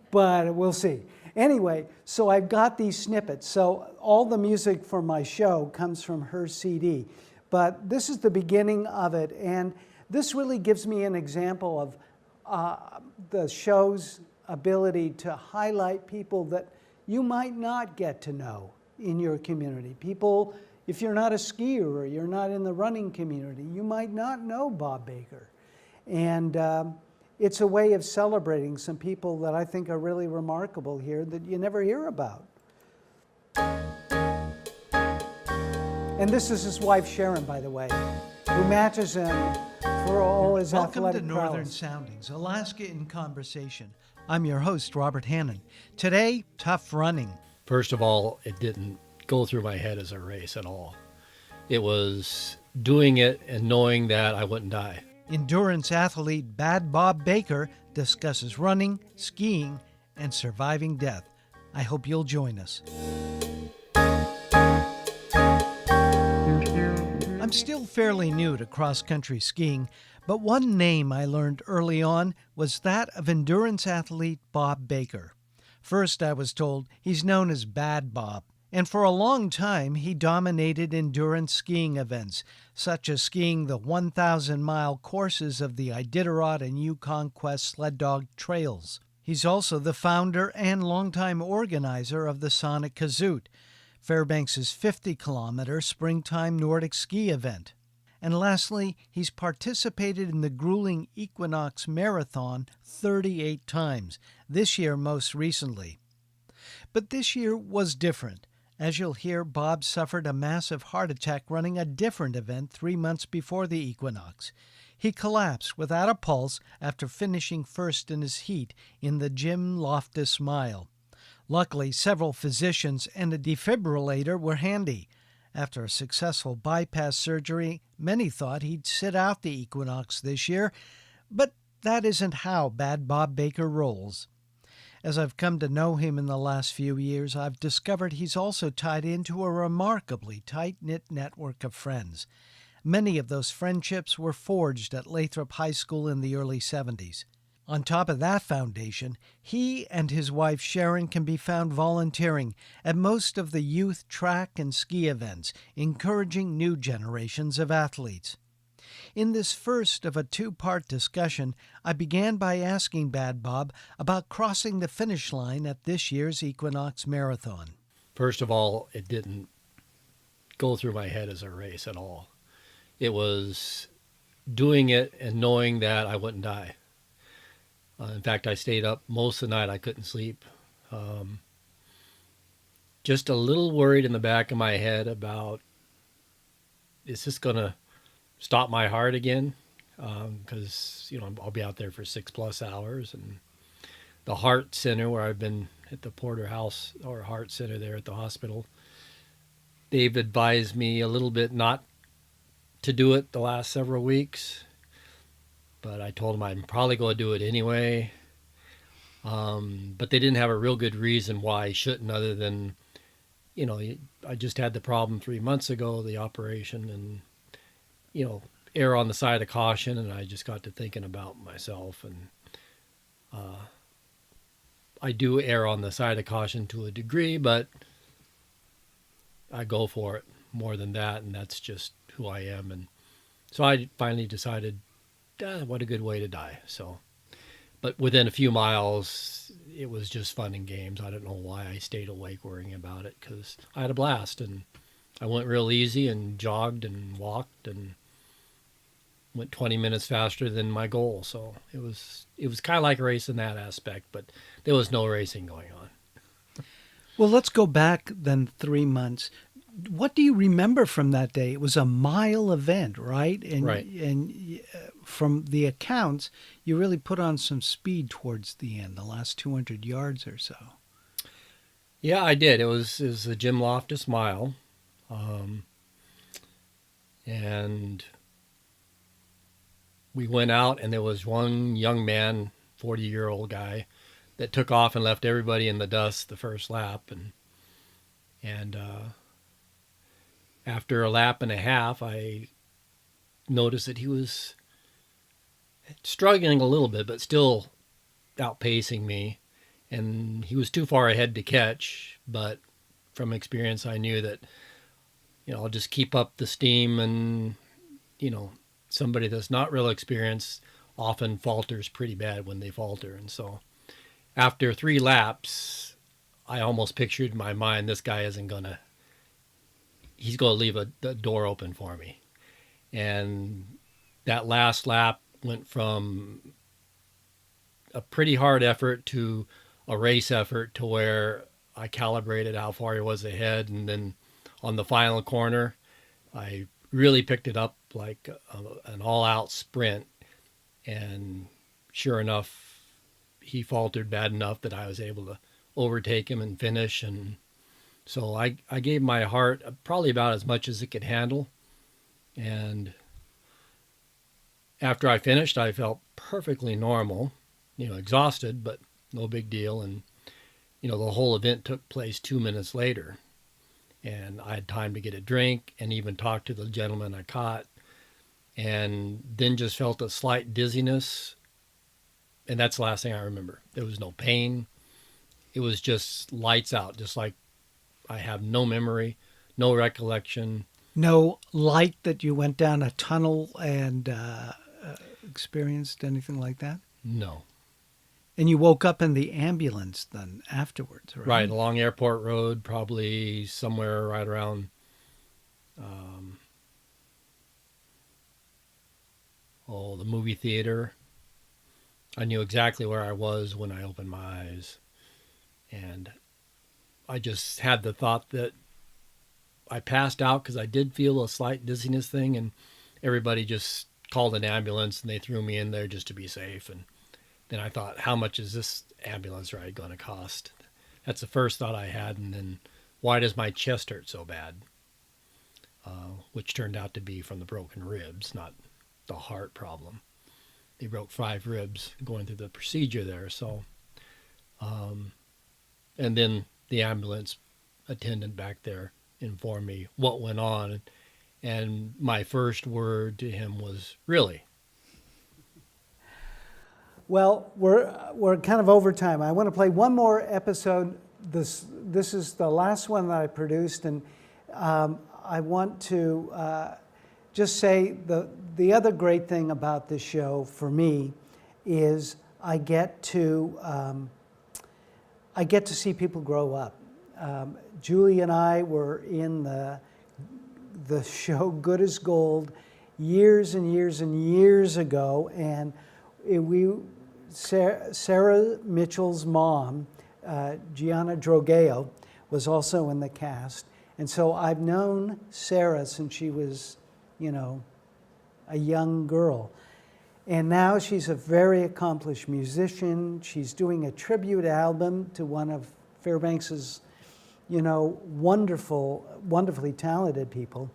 but we'll see. Anyway, so I've got these snippets. So all the music for my show comes from her CD. But this is the beginning of it, and this really gives me an example of the show's ability to highlight people that you might not get to know in your community. People, if you're not a skier or you're not in the running community, you might not know Bob Baker. And it's a way of celebrating some people that I think are really remarkable here that you never hear about. And this is his wife, Sharon, by the way, who matches him for all his athletic Welcome to Northern prowess. Soundings, Alaska in Conversation. I'm your host, Robert Hannon. Today, tough running. First of all, it didn't go through my head as a race at all. It was doing it and knowing that I wouldn't die. Endurance athlete Bad Bob Baker discusses running, skiing, and surviving death. I hope you'll join us. I'm still fairly new to cross-country skiing, but one name I learned early on was that of endurance athlete Bob Baker. First, I was told he's known as Bad Bob, and for a long time he dominated endurance skiing events, such as skiing the 1,000-mile courses of the Iditarod and Yukon Quest sled dog trails. He's also the founder and longtime organizer of the Sonic Kazoot, Fairbanks' 50-kilometer springtime Nordic ski event. And lastly, he's participated in the grueling Equinox Marathon 38 times, this year most recently. But this year was different. As you'll hear, Bob suffered a massive heart attack running a different event 3 months before the Equinox. He collapsed without a pulse after finishing first in his heat in the Jim Loftus Mile. Luckily, several physicians and a defibrillator were handy. After a successful bypass surgery, many thought he'd sit out the Equinox this year, but that isn't how Bad Bob Baker rolls. As I've come to know him in the last few years, I've discovered he's also tied into a remarkably tight-knit network of friends. Many of those friendships were forged at Lathrop High School in the early 70s. On top of that foundation, he and his wife Sharon can be found volunteering at most of the youth track and ski events, encouraging new generations of athletes. In this first of a two-part discussion, I began by asking Bad Bob about crossing the finish line at this year's Equinox Marathon. First of all, it didn't go through my head as a race at all. It was doing it and knowing that I wouldn't die. In fact, I stayed up most of the night. I couldn't sleep. Just a little worried in the back of my head about, is this going to stop my heart again? Because, I'll be out there for 6+ hours. And the heart center, where I've been at the Porterhouse or Heart Center there at the hospital, they've advised me a little bit not to do it the last several weeks. But I told them I'm probably going to do it anyway. But they didn't have a real good reason why I shouldn't, other than, I just had the problem 3 months ago, the operation, and, err on the side of caution. And I just got to thinking about myself. And I do err on the side of caution to a degree, but I go for it more than that. And that's just who I am. And so I finally decided, what a good way to die. So, but within a few miles, it was just fun and games. I don't know why I stayed awake worrying about it, because I had a blast, and I went real easy and jogged and walked and went 20 minutes faster than my goal. So it was kind of like a race in that aspect, but there was no racing going on. Well, let's go back then 3 months. What do you remember from that day? It was a mile event, right? Right. And from the accounts, you really put on some speed towards the end, the last 200 yards or so. Yeah, I did. It was the Jim Loftus mile. And we went out, and there was one young man, 40-year-old guy, that took off and left everybody in the dust the first lap. And after a lap and a half, I noticed that he was struggling a little bit, but still outpacing me. And he was too far ahead to catch, but from experience, I knew that, I'll just keep up the steam. And, somebody that's not real experienced often falters pretty bad when they falter. And so after 3 laps, I almost pictured in my mind, this guy he's going to leave the door open for me. And that last lap went from a pretty hard effort to a race effort, to where I calibrated how far he was ahead. And then on the final corner, I really picked it up like an all-out sprint. And sure enough, he faltered bad enough that I was able to overtake him and finish. And so I gave my heart probably about as much as it could handle. And after I finished, I felt perfectly normal, exhausted, but no big deal. And, the whole event took place 2 minutes later. And I had time to get a drink and even talk to the gentleman I caught. And then just felt a slight dizziness. And that's the last thing I remember. There was no pain. It was just lights out, just like I have no memory, no recollection. No light that you went down a tunnel and experienced anything like that? No. And you woke up in the ambulance then afterwards, right? Right, along Airport Road, probably somewhere right around, the movie theater. I knew exactly where I was when I opened my eyes. And I just had the thought that I passed out, because I did feel a slight dizziness thing, and everybody just called an ambulance and they threw me in there just to be safe. And then I thought, how much is this ambulance ride going to cost? That's the first thought I had. And then, why does my chest hurt so bad? Which turned out to be from the broken ribs, not the heart problem. They broke 5 ribs going through the procedure there. So And then the ambulance attendant back there informed me what went on. And my first word to him was, really? Well, we're kind of over time. I want to play one more episode. This is the last one that I produced, and I want to just say the other great thing about this show for me is I get to see people grow up. Julie and I were in the show Good as Gold years and years and years ago, and Sarah Mitchell's mom, Gianna Drogeo, was also in the cast. And so I've known Sarah since she was, a young girl. And now she's a very accomplished musician. She's doing a tribute album to one of Fairbanks's, wonderfully talented people.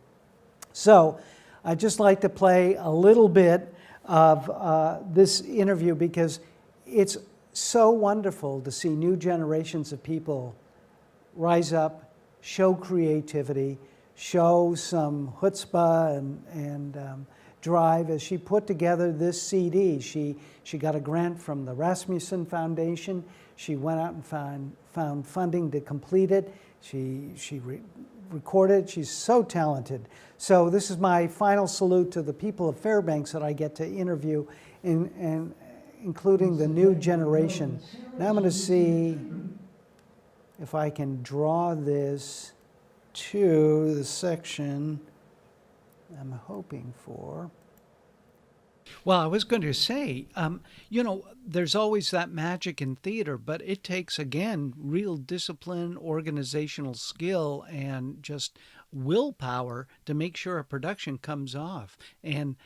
So I'd just like to play a little bit of this interview because it's so wonderful to see new generations of people rise up, show creativity, show some chutzpah and drive. As she put together this CD, she got a grant from the Rasmussen Foundation. She went out and found funding to complete it. She recorded. She's so talented. So this is my final salute to the people of Fairbanks that I get to interview, and including the new generation. Now I'm going to see if I can draw this to the section I'm hoping for. Well, I was going to say, there's always that magic in theater, but it takes, again, real discipline, organizational skill, and just willpower to make sure a production comes off. And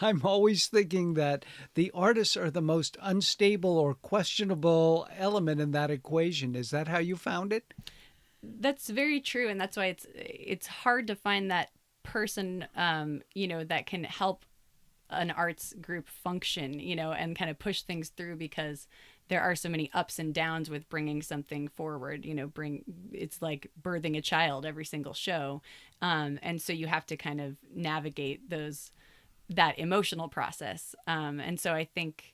I'm always thinking that the artists are the most unstable or questionable element in that equation. Is that how you found it? That's very true, and that's why it's hard to find that person, that can help an arts group function, and kind of push things through, because there are so many ups and downs with bringing something forward. It's like birthing a child every single show, and so you have to kind of navigate that emotional process. And so I think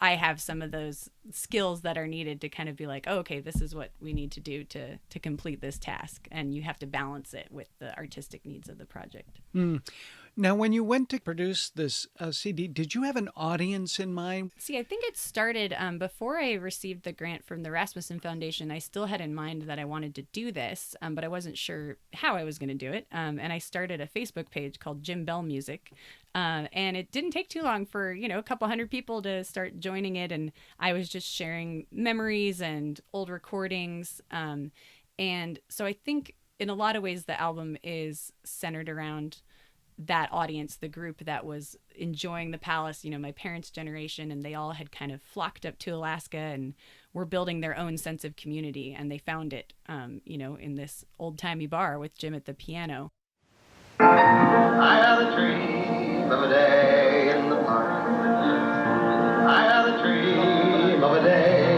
I have some of those skills that are needed to kind of be like, oh, okay, this is what we need to do to complete this task. And you have to balance it with the artistic needs of the project. Now, when you went to produce this CD, did you have an audience in mind? See, I think it started before I received the grant from the Rasmussen Foundation. I still had in mind that I wanted to do this, but I wasn't sure how I was going to do it. And I started a Facebook page called Jim Bell Music. And it didn't take too long for, a couple hundred people to start joining it. And I was just sharing memories and old recordings. And so I think in a lot of ways, the album is centered around that audience, the group that was enjoying the palace, my parents' generation, and they all had kind of flocked up to Alaska and were building their own sense of community. And they found it, in this old-timey bar with Jim at the piano. I had a dream of a day in the park. I had a dream of a day.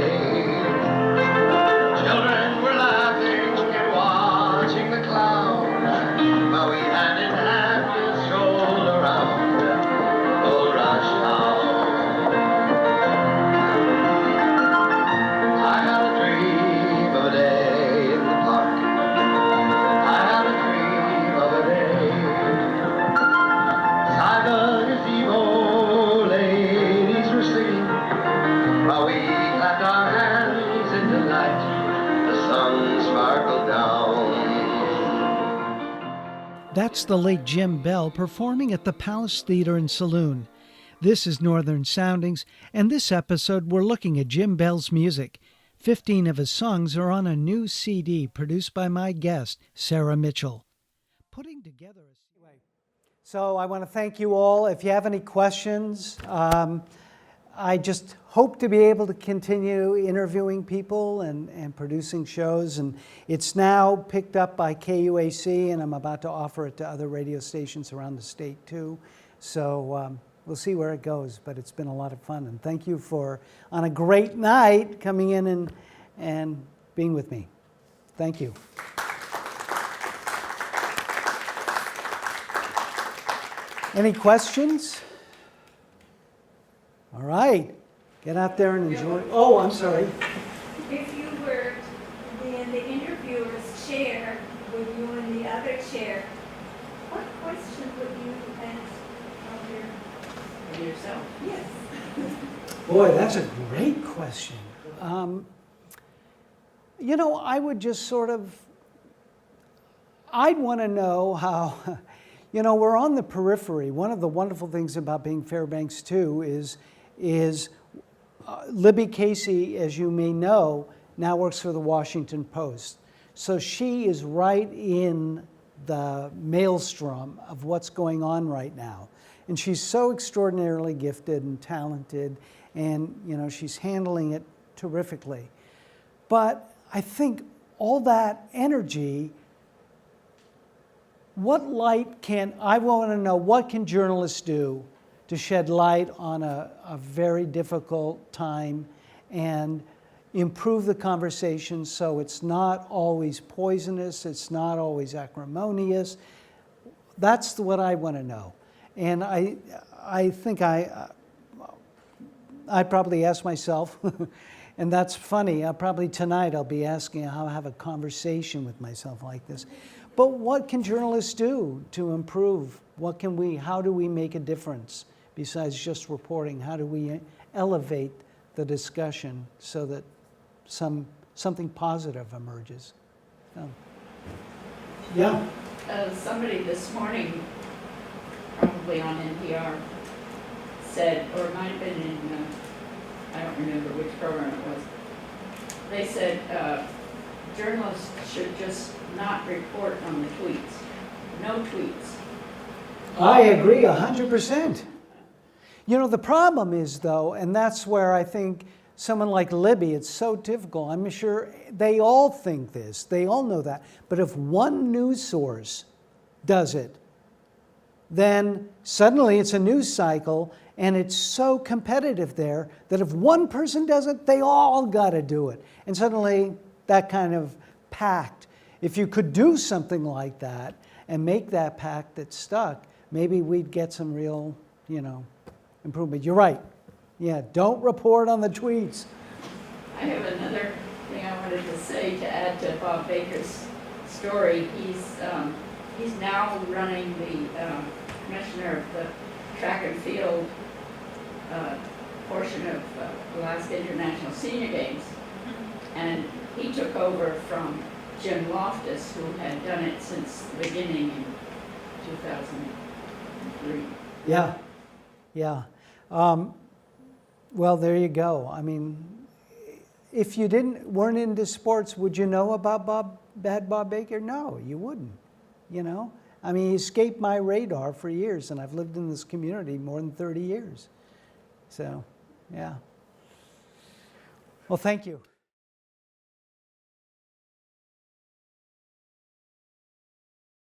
Children were laughing and watching the clowns, while we hand in hand we strolled around old Rush Town. I had a dream of a day in the park. I had a dream of a day. Simon Evil ladies were singing, while we clapped our hands in delight. The sun sparkled down. That's the late Jim Bell performing at the Palace Theater and Saloon. This is Northern Soundings, and this episode we're looking at Jim Bell's music. 15 of his songs are on a new CD produced by my guest, Sarah Mitchell. Putting together a... So I want to thank you all. If you have any questions, I just hope to be able to continue interviewing people and producing shows. And it's now picked up by KUAC, and I'm about to offer it to other radio stations around the state too. So we'll see where it goes, but it's been a lot of fun. And thank you for, on a great night, coming in and being with me. Thank you. Any questions? All right, get out there and enjoy. Oh, I'm sorry. If you were in the interviewer's chair with you in the other chair, what question would you ask of yourself? Yes. Boy, that's a great question. You know, I would just sort of, I'd want to know how, you know, we're on the periphery. One of the wonderful things about being Fairbanks too is Libby Casey, as you may know, now works for the Washington Post. So she is right in the maelstrom of what's going on right now. And she's so extraordinarily gifted and talented, and you know, she's handling it terrifically. But I think all that energy, what light can, I want to know, what can journalists do to shed light on a very difficult time and improve the conversation so it's not always poisonous, it's not always acrimonious. That's what I want to know. And I think I probably ask myself, and that's funny, probably tonight I'll be asking how I have a conversation with myself like this. But what can journalists do to improve? How do we make a difference besides just reporting? How do we elevate the discussion so that something positive emerges? Yeah. Somebody this morning, probably on NPR, said, or it might have been in, I don't remember which program it was, they said journalists should just not report on the tweets. No tweets. I agree 100%. You know, the problem is, though, and that's where I think someone like Libby, it's so difficult. I'm sure they all think this. They all know that. But if one news source does it, then suddenly it's a news cycle, and it's so competitive there that if one person does it, they all got to do it. And suddenly that kind of pact, if you could do something like that and make that pact that stuck, maybe we'd get some real, you know, improvement. You're right. Yeah, don't report on the tweets. I have another thing I wanted to say to add to Bob Baker's story. He's now running the commissioner of the track and field portion of Alaska International Senior Games, and he took over from Jim Loftus, who had done it since the beginning in 2003. Yeah, yeah. Well, there you go. I mean, if you weren't into sports, would you know about Bob Baker? No, you wouldn't. You know, I mean, he escaped my radar for years, and I've lived in this community more than 30 years. So, yeah. Well, thank you.